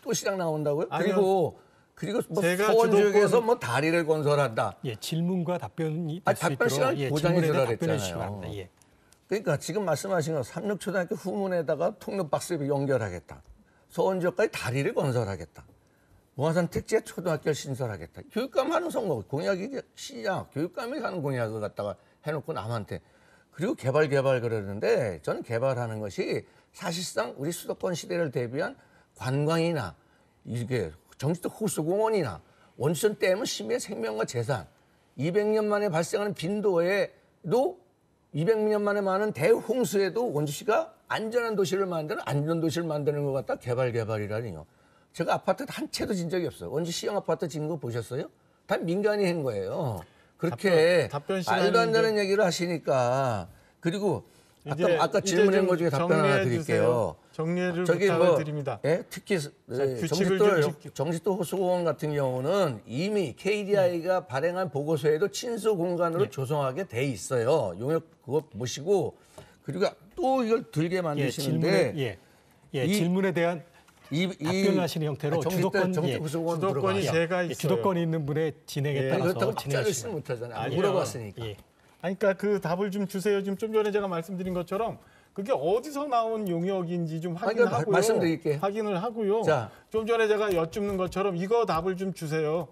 또 시장 나온다고요? 아니요. 그리고 뭐 제가 서원 지역에서 주도권- 뭐 다리를 건설한다. 예, 질문과 답변이 아니, 될수 답변 있도록 시간을 예, 보장해 질문에 주라 대한 답변해 그랬잖아요. 주시기 바랍니다. 예. 그러니까 지금 말씀하신 거 삼육초등학교 후문에다가 통로 박스를 연결하겠다. 서원 지역까지 다리를 건설하겠다. 모화산 택지에 초등학교를 신설하겠다. 교육감 하는 선거 공약이 시작 교육감이 하는 공약을 갖다가 해놓고 남한테 그리고 개발 그러는데 저는 개발하는 것이 사실상 우리 수도권 시대를 대비한 관광이나 이게 정치적 호수공원이나 원천 댐은 시민의 생명과 재산 200년 만에 발생하는 빈도에도 200년 만에 많은 대홍수에도 원주시가 안전한 도시를 만드는 안전도시를 만드는 것 같다 개발이라니요. 제가 아파트 한 채도 진 적이 없어요. 원주 시형 아파트 진 거 보셨어요? 다 민간이 한 거예요. 그렇게 답변 말도 안 되는 시간인데. 얘기를 하시니까 그리고 아까 이제 질문한 좀 것 중에 답변 하나 정리해 드릴게요. 주세요. 정리를 저기 부탁을 뭐 드립니다. 예? 특히 규칙을 좀 지키- 정지도 호수공원 같은 경우는 이미 KDI가 발행한 보고서에도 친수 공간으로 조성하게 돼 있어요. 용역 그거 보시고 그리고 또 이걸 들게 예, 만드시는데 질문에 대한 답변을 하시는 형태로 주도권 정지호수공원 주도권이 물어봐. 제가 있어요. 주도권이 있는 분의 진행에 예. 따라서 그렇다고 박자를 진행하시면 쓰면 못하잖아요. 아니요. 물어봤으니까. 예. 아니, 그러니까 그 답을 좀 주세요. 좀 전에 제가 말씀드린 것처럼 그게 어디서 나온 용역인지 좀 그러니까 확인하고요. 말씀드릴게요. 확인을 하고요. 자. 좀 전에 제가 여쭙는 것처럼 이거 답을 좀 주세요.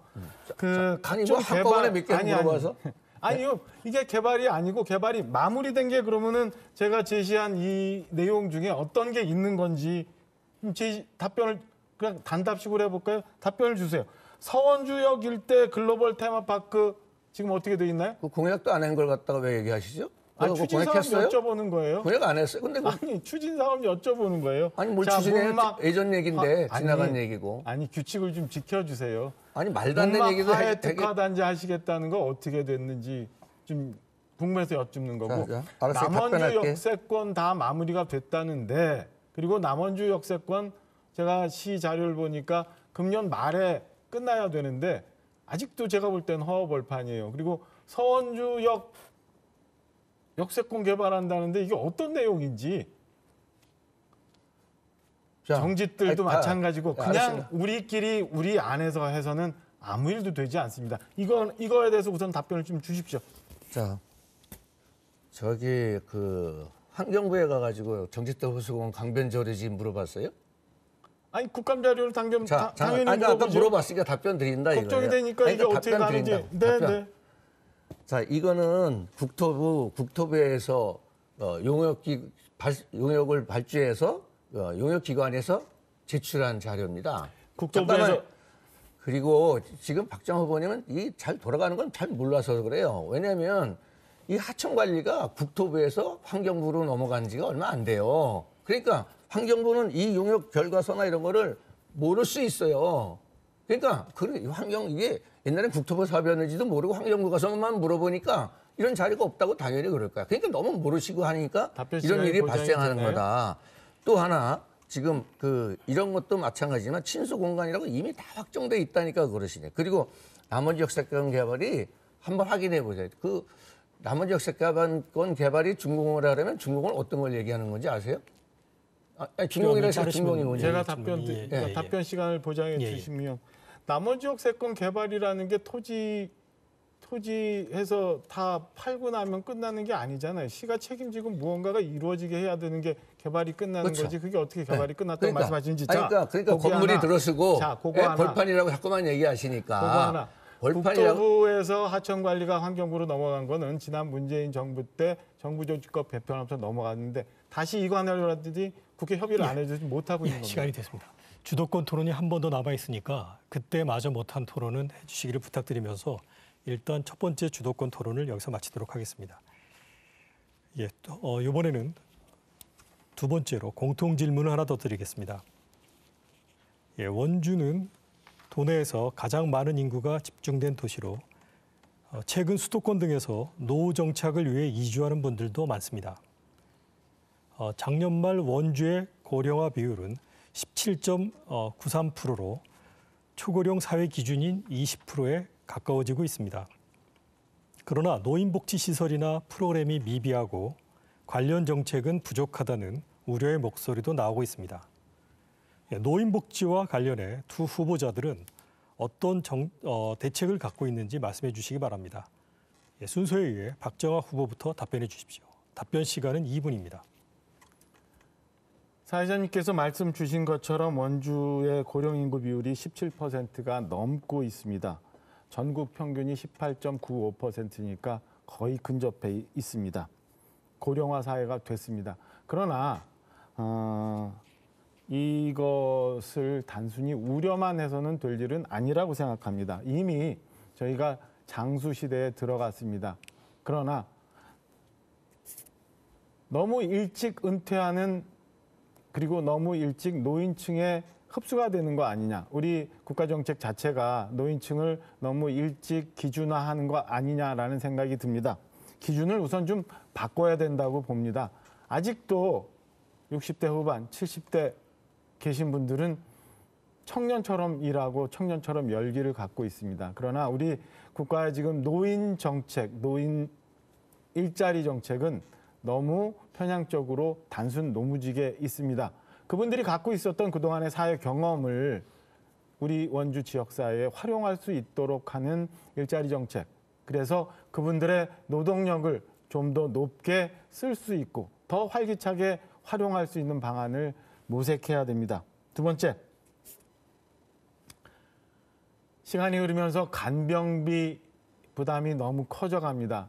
그 아니 각종 뭐 한꺼번에 몇 개 물어봐서 아니요. 이게 개발이 아니고 개발이 마무리된 게 그러면은 제가 제시한 이 내용 중에 어떤 게 있는 건지 답변을 그냥 단답식으로 해볼까요? 답변을 주세요. 서원주역 일대 글로벌 테마파크 지금 어떻게 돼 있나요? 그 공약도 안 한 걸 갖다가 왜 얘기하시죠? 아니, 그거 추진 사업 공약했어요? 여쭤보는 거예요. 공약 안 했어요. 근데 아니, 추진 사업 여쭤보는 거예요. 아니 뭘 자, 추진해? 문막- 예전 얘기인데 아니, 지나간 얘기고. 아니, 규칙을 좀 지켜주세요. 아니 말도 안 되는 얘기도 문막하에 되게 특화단지 하시겠다는 거 어떻게 됐는지 좀 궁금해서 여쭙는 거고. 자, 알았어요. 남원주 답변할게. 역세권 다 마무리가 됐다는데 그리고 남원주 역세권 제가 시 자료를 보니까 금년 말에 끝나야 되는데 아직도 제가 볼 땐 허허벌판이에요. 그리고 서원주 역세권 개발한다는데 이게 어떤 내용인지 자, 정짓들도 아니, 마찬가지고 그냥 알았습니다. 우리끼리 우리 안에서 해서는 아무 일도 되지 않습니다. 이거에 대해서 우선 답변을 좀 주십시오. 자, 저기 그 환경부에 가가지고 정지도 호수공원 강변저리지 물어봤어요? 아니 국감 자료를 당연히 아까 물어보죠. 물어봤으니까 답변 드린다 이거예요. 걱정이 되니까 아니, 이게 그러니까 어떻게 답변 가는지. 드린다고, 네, 답변. 네. 자, 이거는 국토부에서 용역을 발주해서 용역기관에서 제출한 자료입니다. 국토부에서 잠깐만. 그리고 지금 박정호 후보님은 이 잘 돌아가는 건 잘 몰라서 그래요. 왜냐하면 이 하청 관리가 국토부에서 환경부로 넘어간 지가 얼마 안 돼요. 그러니까 환경부는 이 용역 결과서나 이런 거를 모를 수 있어요. 그러니까 이게 옛날엔 국토부 사업이었는지도 모르고 환경부 가서만 물어보니까 이런 자료가 없다고 당연히 그럴 거야. 그러니까 너무 모르시고 하니까 답변 이런 시간이 일이 보장이 발생하는 되나요? 거다. 또 하나 지금 이런 것도 마찬가지지만 친수 공간이라고 이미 다 확정돼 있다니까 그러시네. 그리고 나머지 역세권 개발이 한번 확인해 보세요. 그 나머지 역세권 개발이 준공을 하려면 준공을 어떤 걸 얘기하는 건지 아세요? 준공이라고 해서 준공이 뭔지. 제가 질문이, 답변 시간을 보장해 예. 주시면 나머지 역세권 개발이라는 게 토지해서 다 팔고 나면 끝나는 게 아니잖아요. 시가 책임지고 무언가가 이루어지게 해야 되는 게 개발이 끝나는 그렇죠. 거지. 그게 어떻게 개발이 끝났다고 그러니까, 말씀하시는지. 그러니까 거기 건물이 하나. 들어서고 자, 그거 하나. 벌판이라고 자꾸만 얘기하시니까. 그거 하나. 벌판이라고 국토부에서 하천 관리가 환경부로 넘어간 거는 지난 문재인 정부 때 정부조직법 개편하면서 넘어갔는데 다시 이거 하려더니 국회 협의를 안 해주지 못하고 있는 겁니다. 시간이 됐습니다. 주도권 토론이 한 번 더 남아 있으니까 그때 마저 못한 토론은 해주시기를 부탁드리면서 일단 첫 번째 주도권 토론을 여기서 마치도록 하겠습니다. 예, 이번에는 두 번째로 공통 질문을 하나 더 드리겠습니다. 예, 원주는 도내에서 가장 많은 인구가 집중된 도시로 최근 수도권 등에서 노후 정착을 위해 이주하는 분들도 많습니다. 작년 말 원주의 고령화 비율은 17.93%로 초고령 사회 기준인 20%에 가까워지고 있습니다. 그러나 노인복지시설이나 프로그램이 미비하고 관련 정책은 부족하다는 우려의 목소리도 나오고 있습니다. 노인복지와 관련해 두 후보자들은 어떤 대책을 갖고 있는지 말씀해 주시기 바랍니다. 순서에 의해 박정아 후보부터 답변해 주십시오. 답변 시간은 2분입니다. 사회자님께서 말씀 주신 것처럼 원주의 고령 인구 비율이 17%가 넘고 있습니다. 전국 평균이 18.95%니까 거의 근접해 있습니다. 고령화 사회가 됐습니다. 그러나 이것을 단순히 우려만 해서는 될 일은 아니라고 생각합니다. 이미 저희가 장수 시대에 들어갔습니다. 그러나 너무 일찍 은퇴하는 그리고 너무 일찍 노인층에 흡수가 되는 거 아니냐. 우리 국가정책 자체가 노인층을 너무 일찍 기준화하는 거 아니냐라는 생각이 듭니다. 기준을 우선 좀 바꿔야 된다고 봅니다. 아직도 60대 후반, 70대 계신 분들은 청년처럼 일하고 청년처럼 열기를 갖고 있습니다. 그러나 우리 국가의 지금 노인 정책, 노인 일자리 정책은 너무 편향적으로 단순 노무직에 있습니다. 그분들이 갖고 있었던 그동안의 사회 경험을 우리 원주 지역사회에 활용할 수 있도록 하는 일자리 정책. 그래서 그분들의 노동력을 좀 더 높게 쓸 수 있고 더 활기차게 활용할 수 있는 방안을 모색해야 됩니다. 두 번째, 시간이 흐르면서 간병비 부담이 너무 커져갑니다.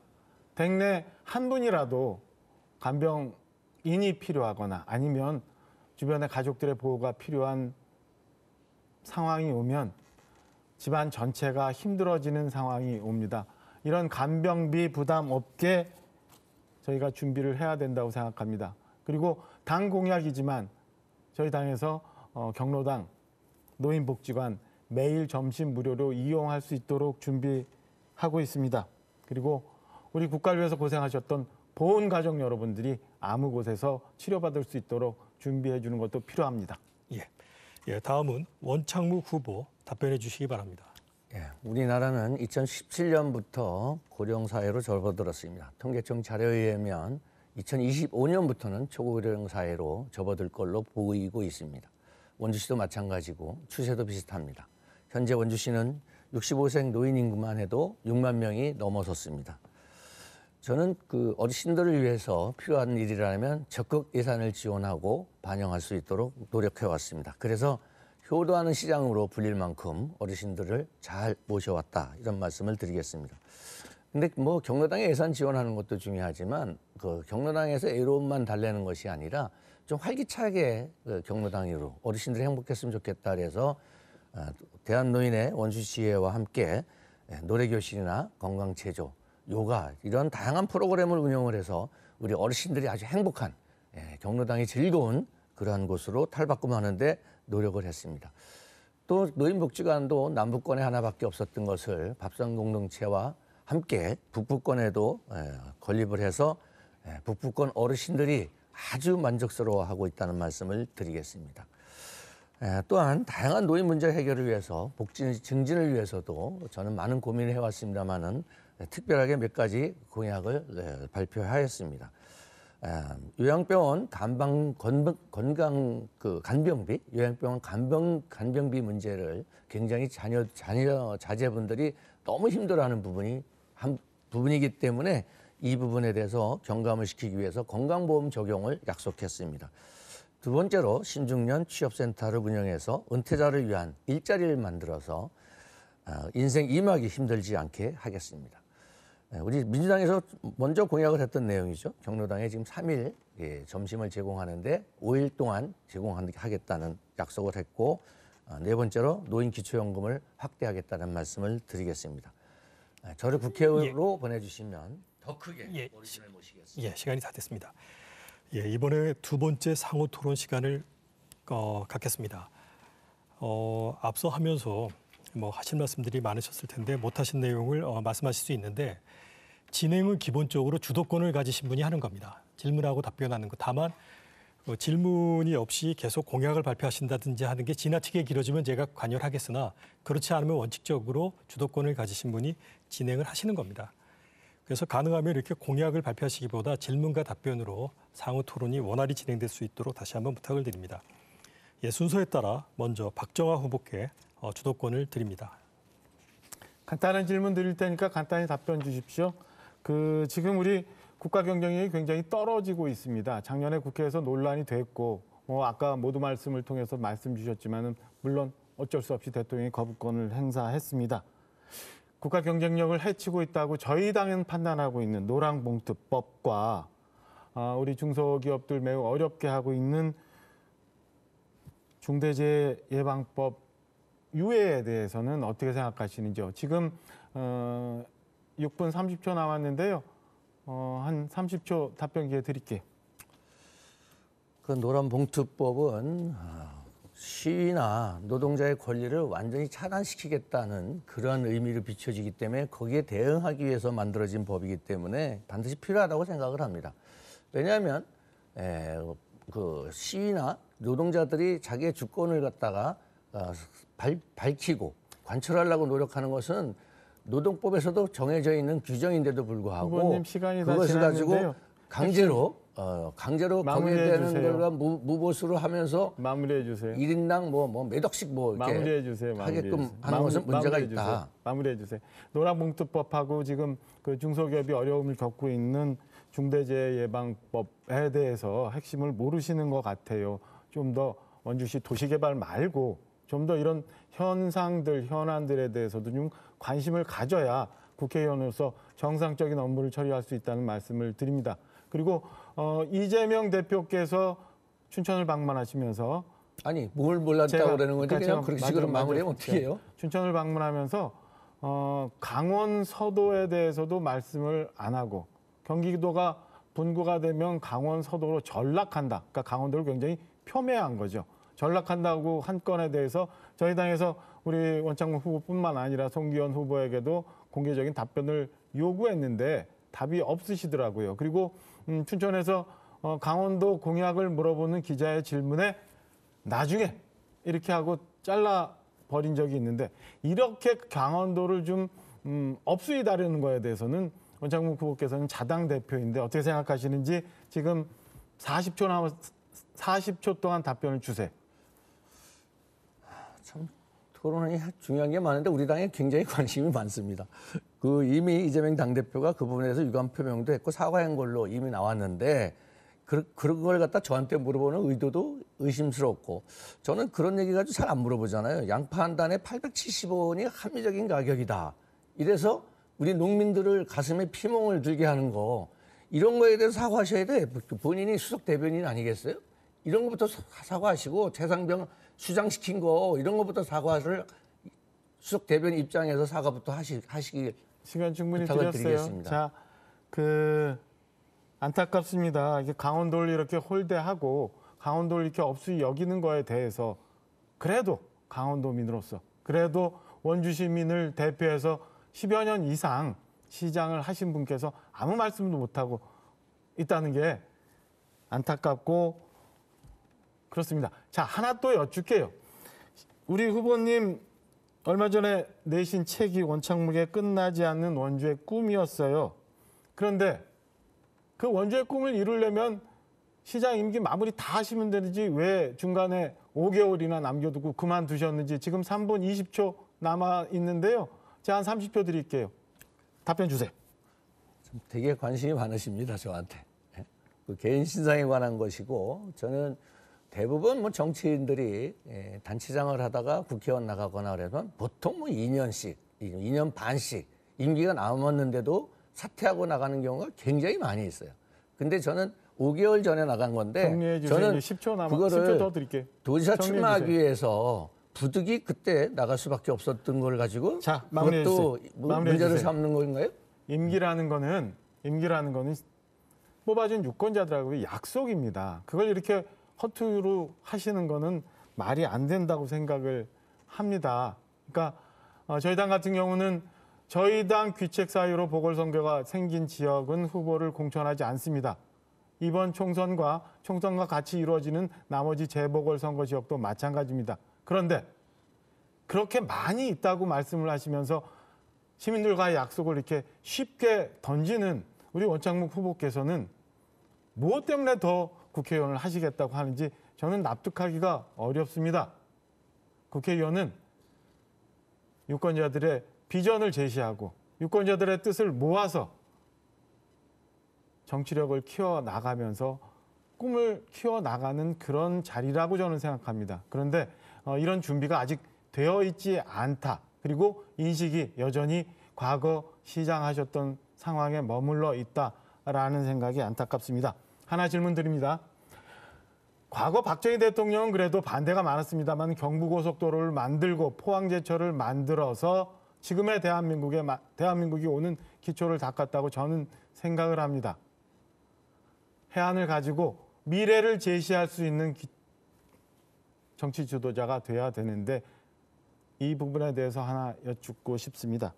댁내 한 분이라도 간병인이 필요하거나 아니면 주변의 가족들의 보호가 필요한 상황이 오면 집안 전체가 힘들어지는 상황이 옵니다. 이런 간병비 부담 없게 저희가 준비를 해야 된다고 생각합니다. 그리고 당 공약이지만 저희 당에서 경로당, 노인복지관 매일 점심 무료로 이용할 수 있도록 준비하고 있습니다. 그리고 우리 국가를 위해서 고생하셨던 보훈 가족 여러분들이 아무 곳에서 치료받을 수 있도록 준비해 주는 것도 필요합니다. 예, 다음은 원창묵 후보 답변해 주시기 바랍니다. 예, 우리나라는 2017년부터 고령사회로 접어들었습니다. 통계청 자료에 의하면 2025년부터는 초고령 사회로 접어들 걸로 보이고 있습니다. 원주시도 마찬가지고 추세도 비슷합니다. 현재 원주시는 65세 노인 인구만 해도 6만 명이 넘어섰습니다. 저는 그 어르신들을 위해서 필요한 일이라면 적극 예산을 지원하고 반영할 수 있도록 노력해 왔습니다. 그래서 효도하는 시장으로 불릴 만큼 어르신들을 잘 모셔왔다 이런 말씀을 드리겠습니다. 근데 뭐 경로당에 예산 지원하는 것도 중요하지만 그 경로당에서 애로움만 달래는 것이 아니라 좀 활기차게 그 경로당으로 어르신들이 행복했으면 좋겠다 그래서 대한노인의 원주시의회와 함께 노래교실이나 건강체조, 요가 이런 다양한 프로그램을 운영을 해서 우리 어르신들이 아주 행복한 경로당이 즐거운 그러한 곳으로 탈바꿈하는데 노력을 했습니다. 또 노인복지관도 남북권에 하나밖에 없었던 것을 밥상공동체와 함께 북부권에도 건립을 해서 북부권 어르신들이 아주 만족스러워하고 있다는 말씀을 드리겠습니다. 또한 다양한 노인 문제 해결을 위해서 복지 증진을 위해서도 저는 많은 고민을 해왔습니다마는 특별하게 몇 가지 공약을 발표하였습니다. 요양병원 간병비, 요양병원 간병비 문제를 굉장히 자제분들이 너무 힘들어하는 부분이기 때문에 이 부분에 대해서 경감을 시키기 위해서 건강보험 적용을 약속했습니다. 두 번째로 신중년 취업센터를 운영해서 은퇴자를 위한 일자리를 만들어서 인생 임하기 힘들지 않게 하겠습니다. 우리 민주당에서 먼저 공약을 했던 내용이죠. 경로당에 지금 3일 점심을 제공하는데 5일 동안 제공하겠다는 약속을 했고, 네 번째로 노인 기초연금을 확대하겠다는 말씀을 드리겠습니다. 저를 국회의원으로 보내주시면 더 크게 어르신을 모시겠습니다. 시간이 다 됐습니다. 이번에 두 번째 상호 토론 시간을 갖겠습니다. 앞서 하면서 뭐 하실 말씀들이 많으셨을 텐데 못하신 내용을 말씀하실 수 있는데, 진행은 기본적으로 주도권을 가지신 분이 하는 겁니다. 질문하고 답변하는 것. 다만 질문이 없이 계속 공약을 발표하신다든지 하는 게 지나치게 길어지면 제가 관여하겠으나, 그렇지 않으면 원칙적으로 주도권을 가지신 분이 진행을 하시는 겁니다. 그래서 가능하면 이렇게 공약을 발표하시기보다 질문과 답변으로 상호 토론이 원활히 진행될 수 있도록 다시 한번 부탁을 드립니다. 순서에 따라 먼저 박정아 후보께 주도권을 드립니다. 간단한 질문 드릴 테니까 간단히 답변 주십시오. 지금 우리 국가 경쟁력이 굉장히 떨어지고 있습니다. 작년에 국회에서 논란이 됐고, 아까 모두 말씀을 통해서 말씀 주셨지만은 물론 어쩔 수 없이 대통령이 거부권을 행사했습니다. 국가 경쟁력을 해치고 있다고 저희 당은 판단하고 있는 노란봉투법과 우리 중소기업들 매우 어렵게 하고 있는 중대재해예방법 유예에 대해서는 어떻게 생각하시는지요? 지금 6분 30초 남았는데요. 한 30초 답변 기회 드릴게요. 그 노란봉투법은 시위나 노동자의 권리를 완전히 차단시키겠다는 그러한 의미를 비춰지기 때문에 거기에 대응하기 위해서 만들어진 법이기 때문에 반드시 필요하다고 생각을 합니다. 왜냐하면 그 시위나 노동자들이 자기의 주권을 갖다가 밝히고 관철하려고 노력하는 것은 노동법에서도 정해져 있는 규정인데도 불구하고 후보님 시간이 다 그것을 가지고 지났는데요. 강제로 마무리해 검열되는 주세요. 걸과 무보수로 하면서 마무리해 주세요. 1인당 몇 억씩 이렇게 마무리해 주세요. 하게끔 하는 것은 문제가 있다. 마무리해 주세요. 노란봉투법하고 지금 그 중소기업이 어려움을 겪고 있는 중대재해예방법에 대해서 핵심을 모르시는 것 같아요. 좀 더 원주시 도시개발 말고 좀 더 이런 현안들에 대해서도 좀 관심을 가져야 국회의원으로서 정상적인 업무를 처리할 수 있다는 말씀을 드립니다. 그리고 이재명 대표께서 춘천을 방문하시면서 아니 뭘 몰랐다고 그러는 건지 그냥 그렇게 식으로 마무리하면 어떻게 해요? 춘천을 방문하면서 강원 서도에 대해서도 말씀을 안 하고, 경기도가 분구가 되면 강원 서도로 전락한다. 그러니까 강원도를 굉장히 폄훼한 거죠. 전락한다고 한 건에 대해서 저희 당에서 우리 원창문 후보뿐만 아니라 송기현 후보에게도 공개적인 답변을 요구했는데 답이 없으시더라고요. 그리고 춘천에서 강원도 공약을 물어보는 기자의 질문에 나중에 이렇게 하고 잘라버린 적이 있는데, 이렇게 강원도를 좀 업수이다르는 거에 대해서는 원창문 후보께서는 자당 대표인데 어떻게 생각하시는지 지금 40초 동안 답변을 주세요. 참 토론이 중요한 게 많은데 우리 당에 굉장히 관심이 많습니다. 이미 이재명 당대표가 그 부분에 대해서 유감 표명도 했고 사과한 걸로 이미 나왔는데 그런 걸 갖다 저한테 물어보는 의도도 의심스럽고, 저는 그런 얘기 가지고 잘 안 물어보잖아요. 양파 한 단에 870원이 합리적인 가격이다. 이래서 우리 농민들을 가슴에 피멍을 들게 하는 거, 이런 거에 대해서 사과하셔야 돼. 본인이 수석 대변인 아니겠어요? 이런 것부터 사과하시고, 최상병 수장시킨 거 이런 것부터 사과를 수석 대변 입장에서 사과부터 하시길 시간 충분히 부탁을 드렸어요. 드리겠습니다. 자, 안타깝습니다. 이게 강원도를 이렇게 홀대하고 강원도를 이렇게 업수히 여기는 거에 대해서 그래도 강원도민으로서, 그래도 원주 시민을 대표해서 10여 년 이상 시장을 하신 분께서 아무 말씀도 못하고 있다는 게 안타깝고 그렇습니다. 자, 하나 또 여쭙게요. 우리 후보님 얼마 전에 내신 책이 원창묵의 끝나지 않는 원주의 꿈이었어요. 그런데 그 원주의 꿈을 이루려면 시장 임기 마무리 다 하시면 되는지 왜 중간에 5개월이나 남겨두고 그만두셨는지, 지금 3분 20초 남아 있는데요. 제가 한 30초 드릴게요. 답변 주세요. 되게 관심이 많으십니다, 저한테. 그 개인 신상에 관한 것이고, 저는 대부분 뭐 정치인들이 단체장을 하다가 국회의원 나가거나 그러면 보통 뭐 2년씩, 2년 반씩 임기가 남았는데도 사퇴하고 나가는 경우가 굉장히 많이 있어요. 근데 저는 5개월 전에 나간 건데 정리해 주세요. 저는 10초 10초 더 드릴게요. 도지사 정리해 출마하기 주세요. 위해서 부득이 그때 나갈 수밖에 없었던 걸 가지고 자, 마무리해 그것도 주세요. 뭐 마무리해 문제를 주세요. 삼는 건가요? 임기라는 거는 뽑아준 유권자들하고의 약속입니다. 그걸 이렇게 허투루 하시는 거는 말이 안 된다고 생각을 합니다. 그러니까 저희 당 같은 경우는 저희 당 귀책 사유로 보궐선거가 생긴 지역은 후보를 공천하지 않습니다. 이번 총선과 같이 이루어지는 나머지 재보궐선거 지역도 마찬가지입니다. 그런데 그렇게 많이 있다고 말씀을 하시면서 시민들과의 약속을 이렇게 쉽게 던지는 우리 원창묵 후보께서는 무엇 때문에 더 국회의원을 하시겠다고 하는지 저는 납득하기가 어렵습니다. 국회의원은 유권자들의 비전을 제시하고 유권자들의 뜻을 모아서 정치력을 키워나가면서 꿈을 키워나가는 그런 자리라고 저는 생각합니다. 그런데 이런 준비가 아직 되어 있지 않다. 그리고 인식이 여전히 과거 시장하셨던 상황에 머물러 있다라는 생각이 안타깝습니다. 하나 질문 드립니다. 과거 박정희 대통령은 그래도 반대가 많았습니다만 경부고속도로를 만들고 포항제철을 만들어서 지금의 대한민국이 오는 기초를 닦았다고 저는 생각을 합니다. 해안을 가지고 미래를 제시할 수 있는 정치 지도자가 돼야 되는데 이 부분에 대해서 하나 여쭙고 싶습니다.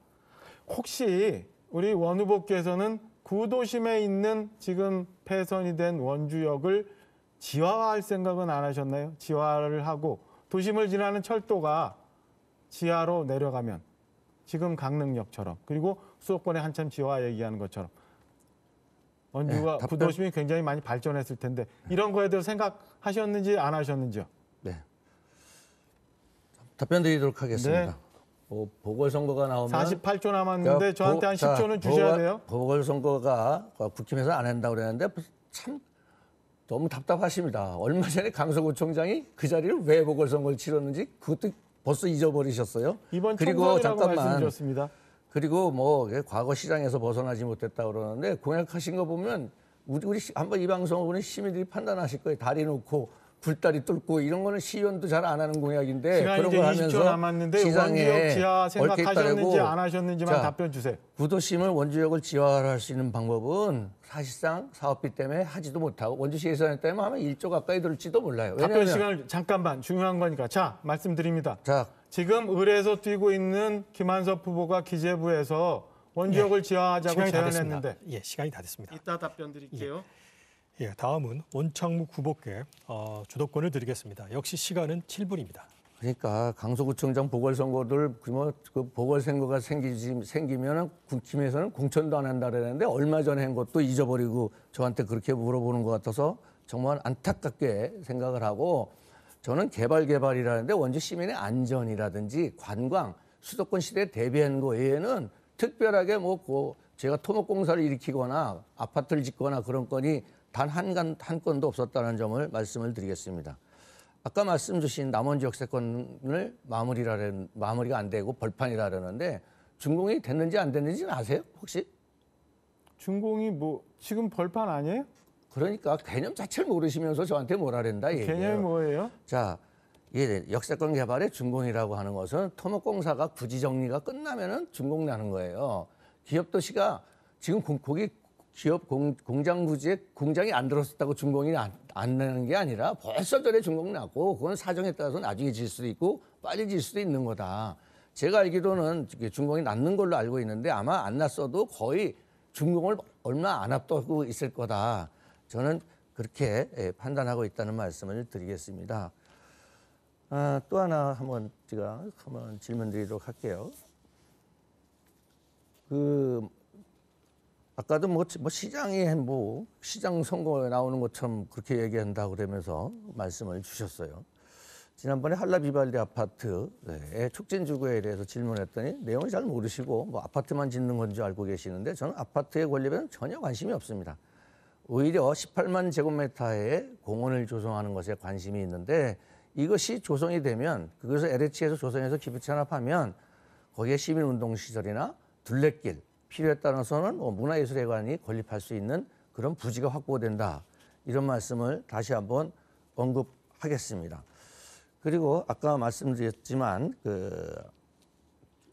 혹시 우리 원 후보께서는 구도심에 있는 지금 폐선이 된 원주역을 지하화할 생각은 안 하셨나요? 지하화를 하고 도심을 지나는 철도가 지하로 내려가면 지금 강릉역처럼 그리고 수도권에 한참 지하화 얘기하는 것처럼 원주가 구도심이 굉장히 많이 발전했을 텐데 이런 거에 대해서 생각하셨는지 안 하셨는지요? 네. 답변 드리도록 하겠습니다. 네. 보궐선거가 나오면 48초 남았는데 저한테 한 10초는 주셔야 돼요. 보궐선거가 국힘에서 안 한다고 그랬는데 참 너무 답답하십니다. 얼마 전에 강서구청장이 그 자리를 왜 보궐선거를 치렀는지 그것도 벌써 잊어버리셨어요. 이번 그리고 총선이라고 잠깐만. 말씀드렸습니다. 그리고 뭐 과거 시장에서 벗어나지 못했다고 그러는데 공약하신 거 보면 우리 한번 이 방송을 보는 시민들이 판단하실 거예요. 다리 놓고 굴다리 뚫고 이런 거는 시의원도 잘 안 하는 공약인데 시간이 그런 이제 거 20초 하면서 남았는데 원주역 지하 생각하셨는지 안 하셨는지만 자, 답변 주세요. 구도심을 원주역을 지하화할 수 있는 방법은 사실상 사업비 때문에 하지도 못하고 원주시 예산 때문에 하면 1조 가까이 들을지도 몰라요. 답변 시간을 잠깐만 중요한 거니까. 자, 말씀드립니다. 자, 지금 을에서 뛰고 있는 김한섭 후보가 기재부에서 원주역을 지하화하자고 시간이 다 제안했는데 됐습니다. 예, 시간이 다 됐습니다. 이따 답변 드릴게요. 예, 다음은 원창묵 후보께 주도권을 드리겠습니다. 역시 시간은 7분입니다. 그러니까 강서구청장 보궐선거들 그 보궐선거가 생기면은 국힘에서는 공천도 안 한다 그랬는데 얼마 전에 한 것도 잊어버리고 저한테 그렇게 물어보는 것 같아서 정말 안타깝게 생각을 하고 저는 개발이라는데 원주 시민의 안전이라든지 관광 수도권 시대에 대비한 거 외에는 특별하게 뭐 제가 토목공사를 일으키거나 아파트를 짓거나 그런 건이 단 한 건도 없었다는 점을 말씀을 드리겠습니다. 아까 말씀 주신 남원지 역세권을 마무리가 안 되고 벌판이라 그러는데 준공이 됐는지 안 됐는지는 아세요? 혹시? 준공이 뭐 지금 벌판 아니에요? 그러니까 개념 자체를 모르시면서 저한테 뭐라 그랬다 얘기예요. 개념이 뭐예요? 자, 역세권 개발의 준공이라고 하는 것은 토목공사가 부지 정리가 끝나면은 준공 나는 거예요. 기업도시가 지금 거기 기업 공장 부지에 공장이 안 들어섰다고 준공이 안 나는 게 아니라 벌써 전에 준공 났고 그건 사정에 따라서 나중에 질 수도 있고 빨리 질 수도 있는 거다. 제가 알기로는 준공이 났는 걸로 알고 있는데 아마 안 났어도 거의 준공을 얼마 안 앞두고 있을 거다. 저는 그렇게 판단하고 있다는 말씀을 드리겠습니다. 또 하나 제가 한번 질문 드리도록 할게요. 아까도 시장 선거에 나오는 것처럼 그렇게 얘기한다고 그러면서 말씀을 주셨어요. 지난번에 한라비발디 아파트의 촉진주거에 대해서 질문했더니 내용을 잘 모르시고 아파트만 짓는 건 줄 알고 계시는데 저는 아파트에 관련해서는 전혀 관심이 없습니다. 오히려 18만 제곱미터의 공원을 조성하는 것에 관심이 있는데 이것이 조성이 되면 그것을 LH에서 조성해서 기부 찬합하면 거기에 시민운동시설이나 둘레길 필요에 따라서는 문화예술회관이 건립할 수 있는 그런 부지가 확보된다. 이런 말씀을 다시 한번 언급하겠습니다. 그리고 아까 말씀드렸지만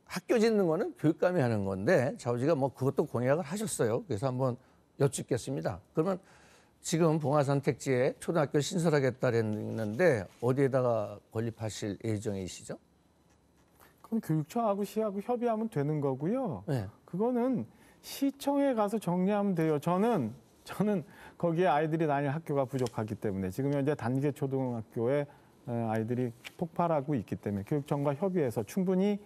학교 짓는 거는 교육감이 하는 건데 좌우지가 뭐 그것도 공약을 하셨어요. 그래서 한번 여쭙겠습니다. 그러면 지금 봉화산 택지에 초등학교 신설하겠다 했는데 어디에다가 건립하실 예정이시죠? 그럼 교육청하고 시하고 협의하면 되는 거고요. 네. 그거는 시청에 가서 정리하면 돼요. 저는 거기에 아이들이 다닐 학교가 부족하기 때문에 지금 현재 단계 초등학교에 아이들이 폭발하고 있기 때문에 교육청과 협의해서 충분히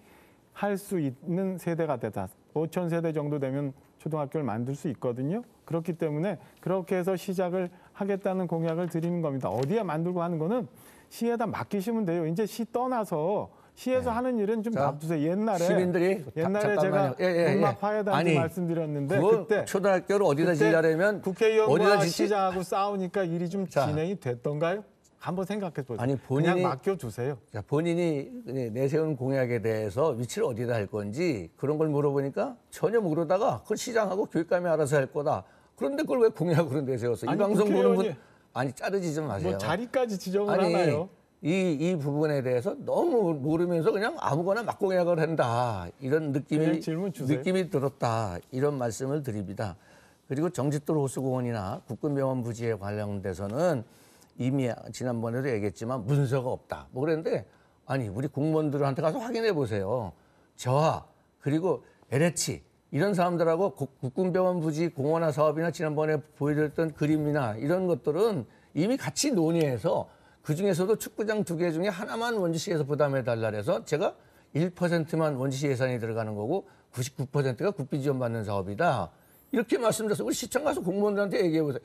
할 수 있는 세대가 되다. 5천 세대 정도 되면 초등학교를 만들 수 있거든요. 그렇기 때문에 그렇게 해서 시작을 하겠다는 공약을 드리는 겁니다. 어디에 만들고 하는 거는 시에다 맡기시면 돼요. 이제 시 떠나서 시에서 하는 일은 좀 놔두세요. 옛날에 제가 음악화해단지 말씀드렸는데 그때 초등학교를 어디다 지으려면 국회의원과 시장하고 싸우니까 일이 좀 진행이 됐던가요? 한번 생각해 보세요. 아니, 그냥 맡겨주세요. 본인이 내세운 공약에 대해서 위치를 어디다 할 건지 그런 걸 물어보니까 전혀 모르다가 그걸 시장하고 교육감이 알아서 할 거다. 그런데 그걸 왜 공약으로 내세웠어? 이 방송 보는 분 아니 자르지 좀 마세요. 뭐 자리까지 지정을 하나요? 이 부분에 대해서 너무 모르면서 그냥 아무거나 막 공약을 한다. 이런 느낌이 들었다. 이런 말씀을 드립니다. 그리고 정짓돌 호수공원이나 국군병원 부지에 관련돼서는 이미 지난번에도 얘기했지만 문서가 없다. 뭐 그랬는데 아니 우리 공무원들한테 가서 확인해 보세요. 저와 그리고 LH 이런 사람들하고 국군병원 부지 공원화 사업이나 지난번에 보여드렸던 그림이나 이런 것들은 이미 같이 논의해서 그중에서도 축구장 2개 중에 하나만 원주시에서 부담해달라 해서 제가 1%만 원주시 예산이 들어가는 거고 99%가 국비 지원받는 사업이다. 이렇게 말씀드렸어요. 우리 시청 가서 공무원들한테 얘기해 보세요.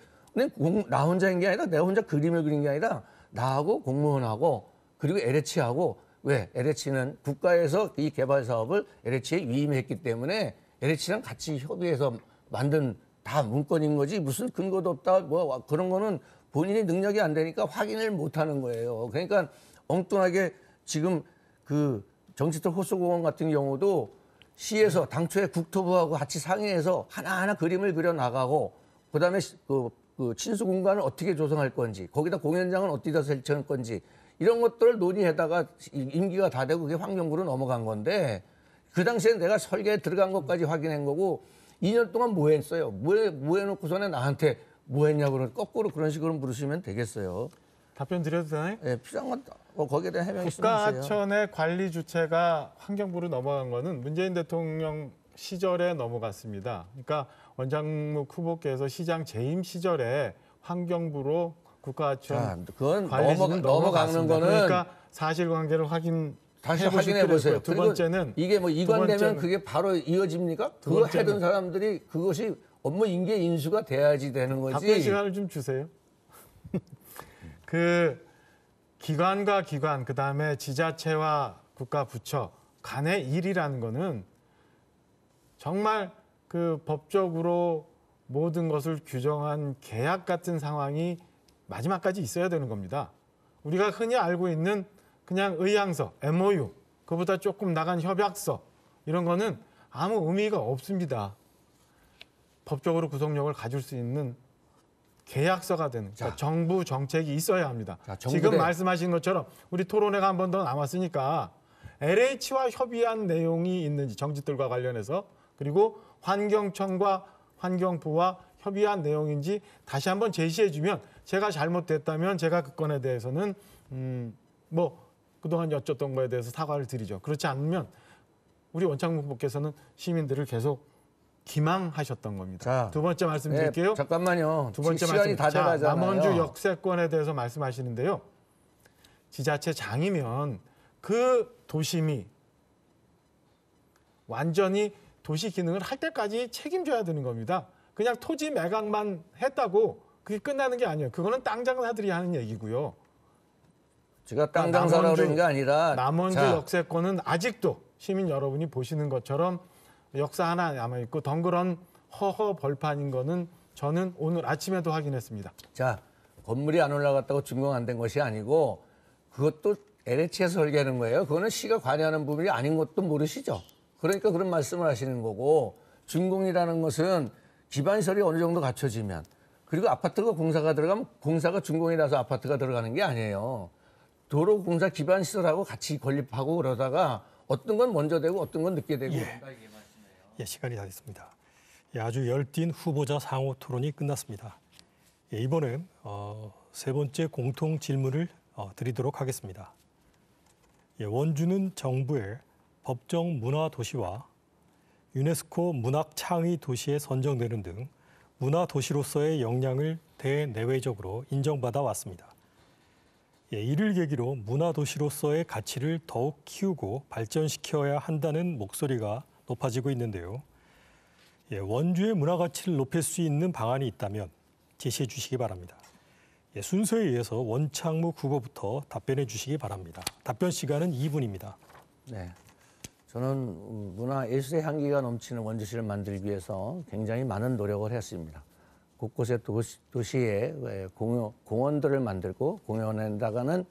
나 혼자인 게 아니라 내가 혼자 그림을 그린 게 아니라 나하고 공무원하고 그리고 LH하고 왜 LH는 국가에서 이 개발 사업을 LH에 위임했기 때문에 LH랑 같이 협의해서 만든 다 문건인 거지 무슨 근거도 없다 뭐 그런 거는 본인이 능력이 안 되니까 확인을 못 하는 거예요. 그러니까 엉뚱하게 지금 그 정칫돌 호수공원 같은 경우도 시에서 당초에 국토부하고 같이 상의해서 하나하나 그림을 그려 나가고 그다음에 그 친수 공간을 어떻게 조성할 건지 거기다 공연장은 어디다 설치할 건지 이런 것들을 논의하다가 임기가 다 되고 그게 환경부로 넘어간 건데 그 당시에 내가 설계에 들어간 것까지 확인한 거고 2년 동안 뭐 했어요? 뭐 해놓고서는 나한테 뭐 했냐고 거꾸로 그런 식으로 물으시면 되겠어요. 답변 드려도 되나요? 네, 필요한 건 거기에 대한 해명이 있으면 하세요. 국가하천의 관리 주체가 환경부로 넘어간 거는 문재인 대통령 시절에 넘어갔습니다. 그러니까 원장묵 후보께서 시장 재임 시절에 환경부로 국가하천 그건 관리지는 넘어가는 거는 그러니까 사실관계를 다시 확인해 보세요. 두 번째는 이게 뭐 이관되면 그게 바로 이어집니까? 그거 하던 사람들이 그것이 업무 인계 인수가 돼야지 되는 거지. 답변 시간을 좀 주세요. 그 기관과 기관 그다음에 지자체와 국가 부처 간의 일이라는 거는 정말 그 법적으로 모든 것을 규정한 계약 같은 상황이 마지막까지 있어야 되는 겁니다. 우리가 흔히 알고 있는 그냥 의향서, MOU, 그보다 조금 나간 협약서 이런 거는 아무 의미가 없습니다. 법적으로 구속력을 가질 수 있는 계약서가 되는 그러니까 정부 정책이 있어야 합니다. 지금 말씀하신 것처럼 우리 토론회가 한 번 더 남았으니까 LH와 협의한 내용이 있는지 정짓들과 관련해서 그리고 환경청과 환경부와 협의한 내용인지 다시 한번 제시해 주면 제가 잘못됐다면 제가 그 건에 대해서는 뭐 그동안 여쭸던 거에 대해서 사과를 드리죠. 그렇지 않으면 우리 원창묵 후보께서는 시민들을 계속 기망하셨던 겁니다. 두 번째 말씀드릴게요. 네, 잠깐만요. 두 번째 시간이 다 돼가잖아요. 남원주 역세권에 대해서 말씀하시는데요. 지자체장이면 그 도심이 완전히 도시 기능을 할 때까지 책임져야 되는 겁니다. 그냥 토지 매각만 했다고 그게 끝나는 게 아니에요. 그거는 땅 장사들이 하는 얘기고요. 제가 땅 장사라고 그러는 게 아니라 남원주 역세권은 아직도 시민 여러분이 보시는 것처럼 역사 하나 남아있고 덩그런 허허 벌판인 거는 저는 오늘 아침에도 확인했습니다. 자, 건물이 안 올라갔다고 준공 안 된 것이 아니고 그것도 LH에서 설계하는 거예요. 그거는 시가 관여하는 부분이 아닌 것도 모르시죠. 그러니까 그런 말씀을 하시는 거고 준공이라는 것은 기반시설이 어느 정도 갖춰지면 그리고 아파트가 공사가 들어가면 공사가 준공이라서 아파트가 들어가는 게 아니에요. 도로 공사 기반시설하고 같이 건립하고 그러다가 어떤 건 먼저 되고 어떤 건 늦게 되고 그런다 이게 말씀이에요. 예, 시간이 다 됐습니다. 예, 아주 열띤 후보자 상호 토론이 끝났습니다. 예, 이번엔 세 번째 공통 질문을 드리도록 하겠습니다. 예, 원주는 정부의 법정 문화 도시와 유네스코 문학 창의 도시에 선정되는 등 문화 도시로서의 역량을 대내외적으로 인정받아 왔습니다. 예, 이를 계기로 문화 도시로서의 가치를 더욱 키우고 발전시켜야 한다는 목소리가 높아지고 있는데요. 예, 원주의 문화 가치를 높일 수 있는 방안이 있다면 제시해 주시기 바랍니다. 예, 순서에 의해서 원창무 후보부터 답변해 주시기 바랍니다. 답변 시간은 2분입니다. 네. 저는 문화 예술의 향기가 넘치는 원주시를 만들기 위해서 굉장히 많은 노력을 했습니다. 곳곳에 도시에 공원들을 만들고 공연에다가는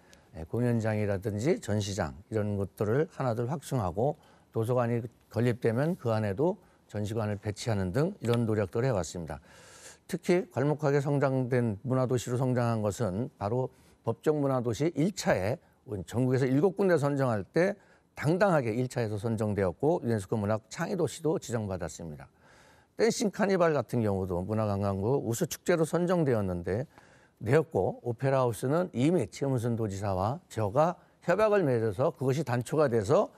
공연장이라든지 전시장 이런 것들을 하나둘 확충하고 도서관이 건립되면 그 안에도 전시관을 배치하는 등 이런 노력들을 해왔습니다. 특히 괄목하게 성장된 문화도시로 성장한 것은 바로 법정 문화도시 1차에 전국에서 7군데 선정할 때 당당하게 1차에서 선정되었고 유네스코 문학 창의도시도 지정받았습니다. 댄싱 카니발 같은 경우도 문화관광부 우수축제로 선정되었는데 되었고 오페라 하우스는 이미 최문순 도지사와 저가 협약을 맺어서 그것이 단초가 돼서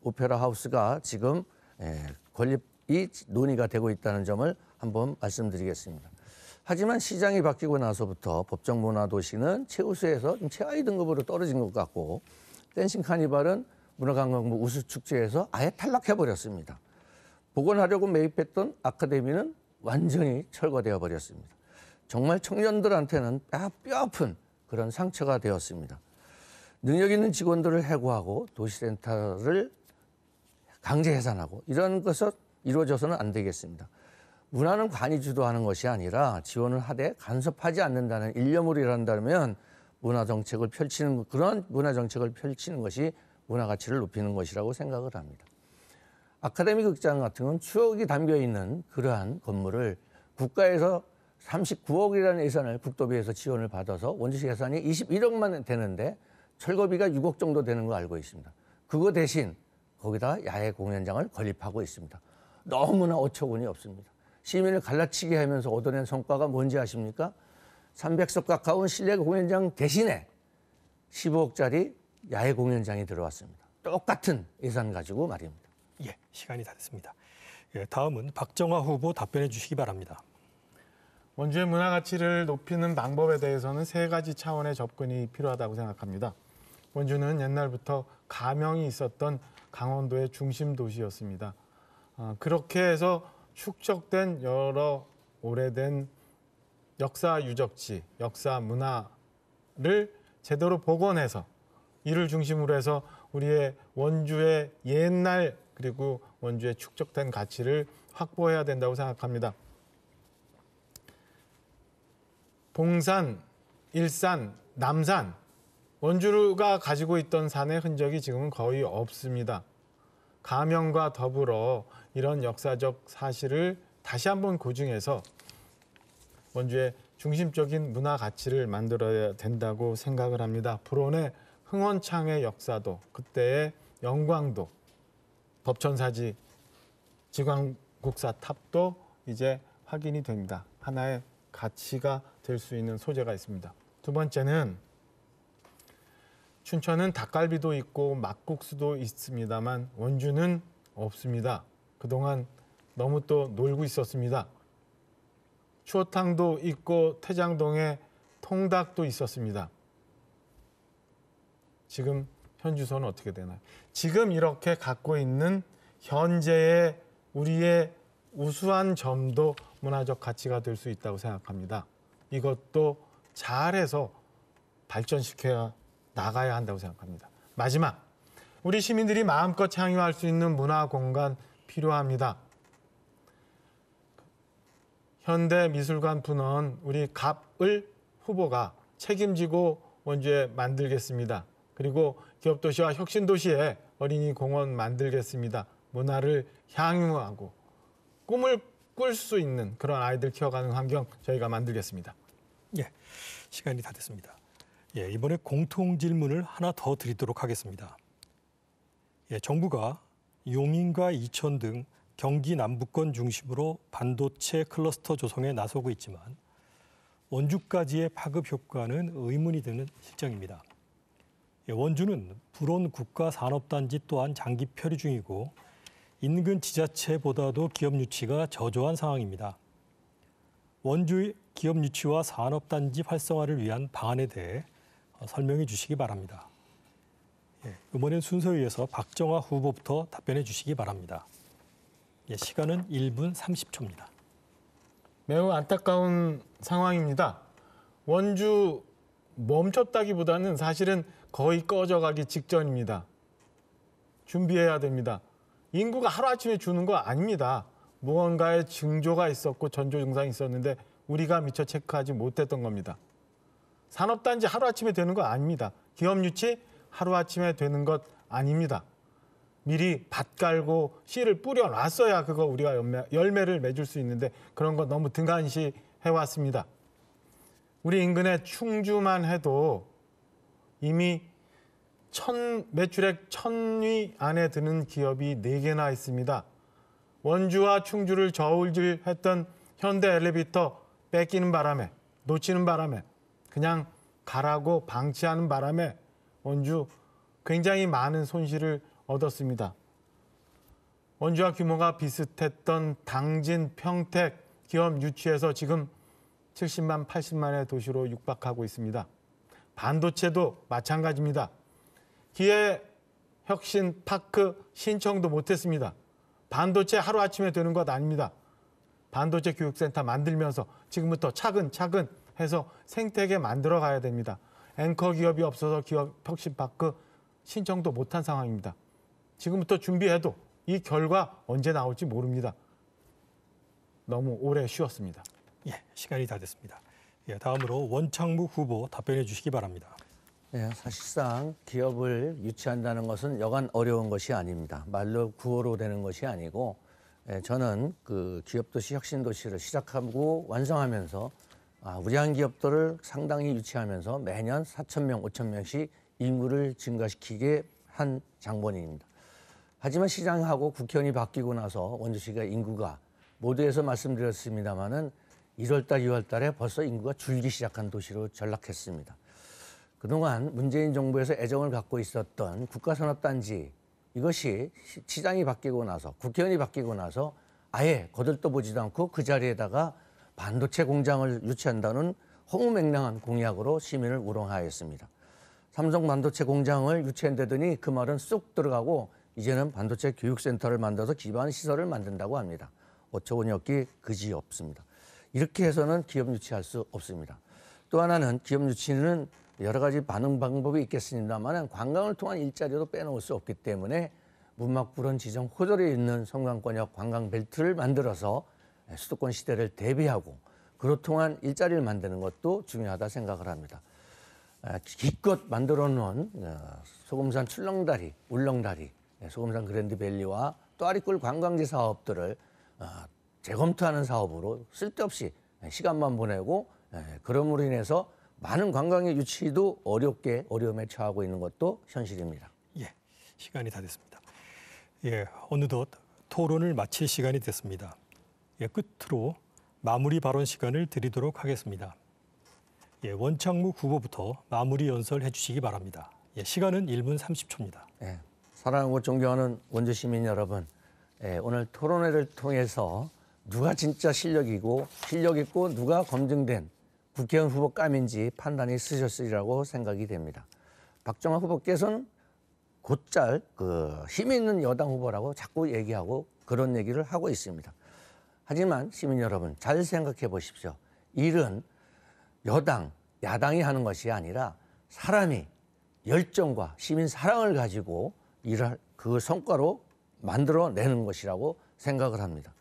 오페라 하우스가 지금 건립이 논의가 되고 있다는 점을 한번 말씀드리겠습니다. 하지만 시장이 바뀌고 나서부터 법정 문화도시는 최우수에서 좀 최하위 등급으로 떨어진 것 같고 댄싱 카니발은 문화관광부 우수축제에서 아예 탈락해버렸습니다. 복원하려고 매입했던 아카데미는 완전히 철거되어 버렸습니다. 정말 청년들한테는 뼈아픈 그런 상처가 되었습니다. 능력 있는 직원들을 해고하고 도시센터를 강제 해산하고 이런 것은 이루어져서는 안 되겠습니다. 문화는 관이 주도하는 것이 아니라 지원을 하되 간섭하지 않는다는 일념으로 일한다면 문화정책을 펼치는 그런 문화정책을 펼치는 것이 문화 가치를 높이는 것이라고 생각을 합니다. 아카데미 극장 같은 건 추억이 담겨 있는 그러한 건물을 국가에서 39억이라는 예산을 국도비에서 지원을 받아서 원주시 예산이 21억만 되는데 철거비가 6억 정도 되는 거 알고 있습니다. 그거 대신 거기다 야외 공연장을 건립하고 있습니다. 너무나 어처구니 없습니다. 시민을 갈라치게 하면서 얻어낸 성과가 뭔지 아십니까? 300석 가까운 실내 공연장 대신에 15억짜리 야외 공연장이 들어왔습니다. 똑같은 예산 가지고 말입니다. 예, 시간이 다 됐습니다. 예, 다음은 박정화 후보 답변해 주시기 바랍니다. 원주의 문화 가치를 높이는 방법에 대해서는 세 가지 차원의 접근이 필요하다고 생각합니다. 원주는 옛날부터 가명이 있었던 강원도의 중심 도시였습니다. 그렇게 해서 축적된 여러 오래된 역사 유적지, 역사 문화를 제대로 복원해서 이를 중심으로 해서 우리의 원주의 옛날 그리고 원주의 축적된 가치를 확보해야 된다고 생각합니다. 봉산, 일산, 남산, 원주가 가지고 있던 산의 흔적이 지금은 거의 없습니다. 가명과 더불어 이런 역사적 사실을 다시 한번 고증해서 원주의 중심적인 문화 가치를 만들어야 된다고 생각을 합니다. 불온의 흥원창의 역사도 그때의 영광도 법천사지 지광국사 탑도 이제 확인이 됩니다. 하나의 가치가 될 수 있는 소재가 있습니다. 두 번째는 춘천은 닭갈비도 있고 막국수도 있습니다만 원주는 없습니다. 그동안 너무 또 놀고 있었습니다. 추어탕도 있고 태장동에 통닭도 있었습니다. 지금 현 주소는 어떻게 되나요? 지금 이렇게 갖고 있는 현재의 우리의 우수한 점도 문화적 가치가 될 수 있다고 생각합니다. 이것도 잘해서 발전시켜 나가야 한다고 생각합니다. 마지막, 우리 시민들이 마음껏 창의할 수 있는 문화 공간 필요합니다. 현대미술관 분원 우리 갑을 후보가 책임지고 원주에 만들겠습니다. 그리고 기업도시와 혁신도시에 어린이 공원 만들겠습니다. 문화를 향유하고 꿈을 꿀 수 있는 그런 아이들 키워가는 환경 저희가 만들겠습니다. 예, 시간이 다 됐습니다. 예, 이번에 공통 질문을 하나 더 드리도록 하겠습니다. 예, 정부가 용인과 이천 등 경기 남부권 중심으로 반도체 클러스터 조성에 나서고 있지만 원주까지의 파급 효과는 의문이 드는 실정입니다. 예, 원주는 불온 국가산업단지 또한 장기 표류 중이고 인근 지자체보다도 기업 유치가 저조한 상황입니다. 원주의 기업 유치와 산업단지 활성화를 위한 방안에 대해 설명해 주시기 바랍니다. 예, 이번엔 순서에 의해서 박정화 후보부터 답변해 주시기 바랍니다. 예, 시간은 1분 30초입니다. 매우 안타까운 상황입니다. 원주 멈췄다기보다는 사실은 거의 꺼져가기 직전입니다. 준비해야 됩니다. 인구가 하루아침에 주는 거 아닙니다. 무언가의 징조가 있었고 전조 증상이 있었는데 우리가 미처 체크하지 못했던 겁니다. 산업단지 하루아침에 되는 거 아닙니다. 기업 유치 하루아침에 되는 것 아닙니다. 미리 밭 깔고 씨를 뿌려놨어야 그거 우리가 열매를 맺을 수 있는데 그런 거 너무 등한시 해왔습니다. 우리 인근의 충주만 해도 이미 매출액 1000위 안에 드는 기업이 4개나 있습니다. 원주와 충주를 저울질했던 현대 엘리베이터 뺏기는 바람에, 놓치는 바람에, 그냥 가라고 방치하는 바람에 원주 굉장히 많은 손실을 얻었습니다. 원주와 규모가 비슷했던 당진, 평택 기업 유치에서 지금 70만, 80만의 도시로 육박하고 있습니다. 반도체도 마찬가지입니다. 기회혁신파크 신청도 못했습니다. 반도체 하루아침에 되는 것 아닙니다. 반도체 교육센터 만들면서 지금부터 차근차근 해서 생태계 만들어 가야 됩니다. 앵커 기업이 없어서 기업혁신파크 신청도 못한 상황입니다. 지금부터 준비해도 이 결과 언제 나올지 모릅니다. 너무 오래 쉬었습니다. 예, 시간이 다 됐습니다. 예, 다음으로 원창무 후보 답변해 주시기 바랍니다. 네, 사실상 기업을 유치한다는 것은 여간 어려운 것이 아닙니다. 말로 구호로 되는 것이 아니고 저는 그 기업도시 혁신도시를 시작하고 완성하면서 우량 기업들을 상당히 유치하면서 매년 4,000명, 5,000명씩 인구를 증가시키게 한 장본인입니다. 하지만 시장하고 국회의원이 바뀌고 나서 원주시가 인구가 모두에서 말씀드렸습니다마는 1월달, 2월달에 벌써 인구가 줄기 시작한 도시로 전락했습니다. 그동안 문재인 정부에서 애정을 갖고 있었던 국가산업단지 이것이 시장이 바뀌고 나서 국회의원이 바뀌고 나서 아예 거들떠보지도 않고 그 자리에다가 반도체 공장을 유치한다는 허무맹랑한 공약으로 시민을 우롱하였습니다. 삼성 반도체 공장을 유치한다더니 그 말은 쑥 들어가고 이제는 반도체 교육센터를 만들어서 기반 시설을 만든다고 합니다. 어처구니없기 그지없습니다. 이렇게 해서는 기업 유치할 수 없습니다. 또 하나는 기업 유치는 여러 가지 반응 방법이 있겠습니다만 관광을 통한 일자리도 빼놓을 수 없기 때문에 문막부른 지정 호절에 있는 성강권역 관광벨트를 만들어서 수도권 시대를 대비하고 그로 통한 일자리를 만드는 것도 중요하다 생각을 합니다. 기껏 만들어 놓은 소금산 출렁다리, 울렁다리, 소금산 그랜드밸리와 또아리꿀 관광지 사업들을 재검토하는 사업으로 쓸데없이 시간만 보내고 그럼으로 인해서 많은 관광의 유치도 어려움에 처하고 있는 것도 현실입니다. 예, 시간이 다 됐습니다. 예, 어느덧 토론을 마칠 시간이 됐습니다. 예, 끝으로 마무리 발언 시간을 드리도록 하겠습니다. 예, 원창무 후보부터 마무리 연설해 주시기 바랍니다. 예, 시간은 1분 30초입니다. 예, 사랑하고 존경하는 원주 시민 여러분, 오늘 토론회를 통해서 누가 진짜 실력 있고 누가 검증된 국회의원 후보 감인지 판단이 쓰셨으리라고 생각이 됩니다. 박정화 후보께서는 곧잘 힘 있는 여당 후보라고 자꾸 얘기하고 그런 얘기를 하고 있습니다. 하지만 시민 여러분 잘 생각해 보십시오. 일은 여당, 야당이 하는 것이 아니라 사람이 열정과 시민 사랑을 가지고 일할 그 성과로 만들어내는 것이라고 생각을 합니다.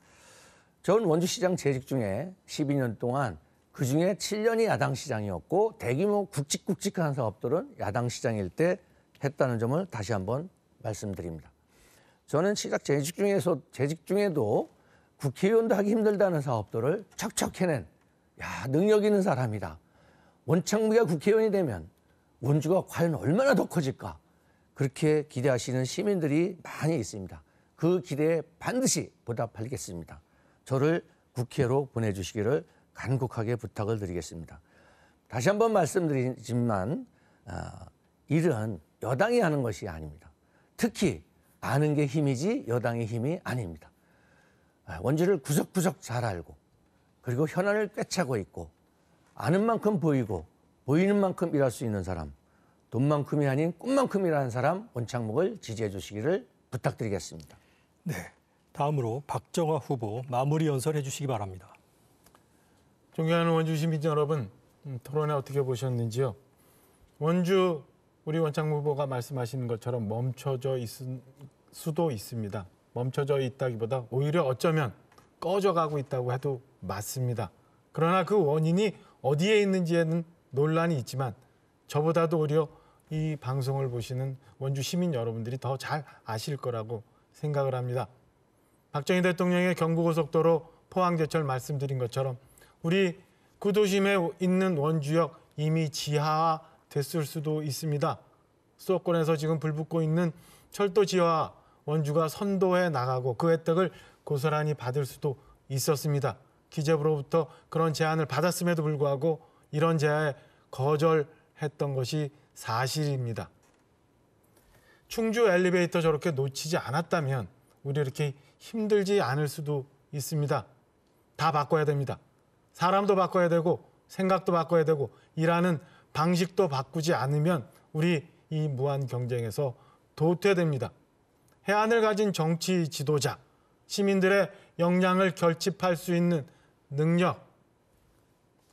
저는 원주시장 재직 중에 12년 동안 그중에 7년이 야당시장이었고 대규모 굵직굵직한 사업들은 야당시장일 때 했다는 점을 다시 한번 말씀드립니다. 저는 시장 재직 중에도 국회의원도 하기 힘들다는 사업들을 척척 해낸 능력 있는 사람이다. 원창무가 국회의원이 되면 원주가 과연 얼마나 더 커질까? 그렇게 기대하시는 시민들이 많이 있습니다. 그 기대에 반드시 보답하겠습니다. 저를 국회로 보내주시기를 간곡하게 부탁을 드리겠습니다. 다시 한번 말씀드리지만 일은 여당이 하는 것이 아닙니다. 특히 아는 게 힘이지 여당의 힘이 아닙니다. 원주를 구석구석 잘 알고 그리고 현안을 꿰차고 있고 아는 만큼 보이고 보이는 만큼 일할 수 있는 사람, 돈만큼이 아닌 꿈만큼 일하는 사람 원창목을 지지해 주시기를 부탁드리겠습니다. 네, 다음으로 박정화 후보 마무리 연설해 주시기 바랍니다. 존경하는 원주 시민 여러분, 토론회 어떻게 보셨는지요? 원주 우리 원창무 후보가 말씀하시는 것처럼 멈춰져 있을 수도 있습니다. 멈춰져 있다기보다 오히려 어쩌면 꺼져가고 있다고 해도 맞습니다. 그러나 그 원인이 어디에 있는지에는 논란이 있지만 저보다도 오히려 이 방송을 보시는 원주 시민 여러분들이 더 잘 아실 거라고 생각을 합니다. 박정희 대통령의 경부고속도로 포항제철 말씀드린 것처럼 우리 구도심에 있는 원주역 이미 지하화됐을 수도 있습니다. 수도권에서 지금 불붙고 있는 철도 지하화 원주가 선도해 나가고 그 혜택을 고스란히 받을 수도 있었습니다. 기재부로부터 그런 제안을 받았음에도 불구하고 이런 제안에 거절했던 것이 사실입니다. 충주 엘리베이터 저렇게 놓치지 않았다면 우리 이렇게 힘들지 않을 수도 있습니다. 다 바꿔야 됩니다. 사람도 바꿔야 되고 생각도 바꿔야 되고 일하는 방식도 바꾸지 않으면 우리 이 무한 경쟁에서 도태됩니다. 해안을 가진 정치 지도자, 시민들의 역량을 결집할 수 있는 능력,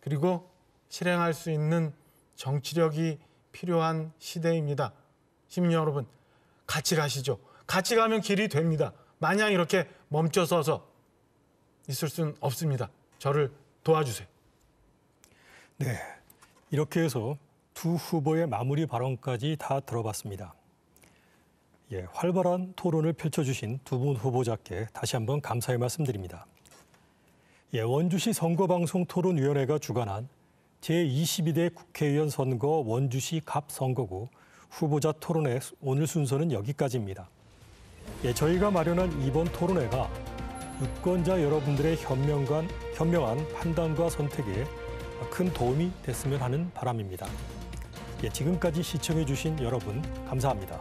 그리고 실행할 수 있는 정치력이 필요한 시대입니다. 시민 여러분, 같이 가시죠. 같이 가면 길이 됩니다. 마냥 이렇게 멈춰서서 있을 수는 없습니다. 저를 도와주세요. 네, 이렇게 해서 두 후보의 마무리 발언까지 다 들어봤습니다. 활발한 토론을 펼쳐주신 두 분 후보자께 다시 한번 감사의 말씀드립니다. 원주시 선거방송토론위원회가 주관한 제22대 국회의원 선거 원주시 갑 선거구 후보자 토론회 오늘 순서는 여기까지입니다. 저희가 마련한 이번 토론회가 유권자 여러분들의 현명한 판단과 선택에 큰 도움이 됐으면 하는 바람입니다. 지금까지 시청해 주신 여러분 감사합니다.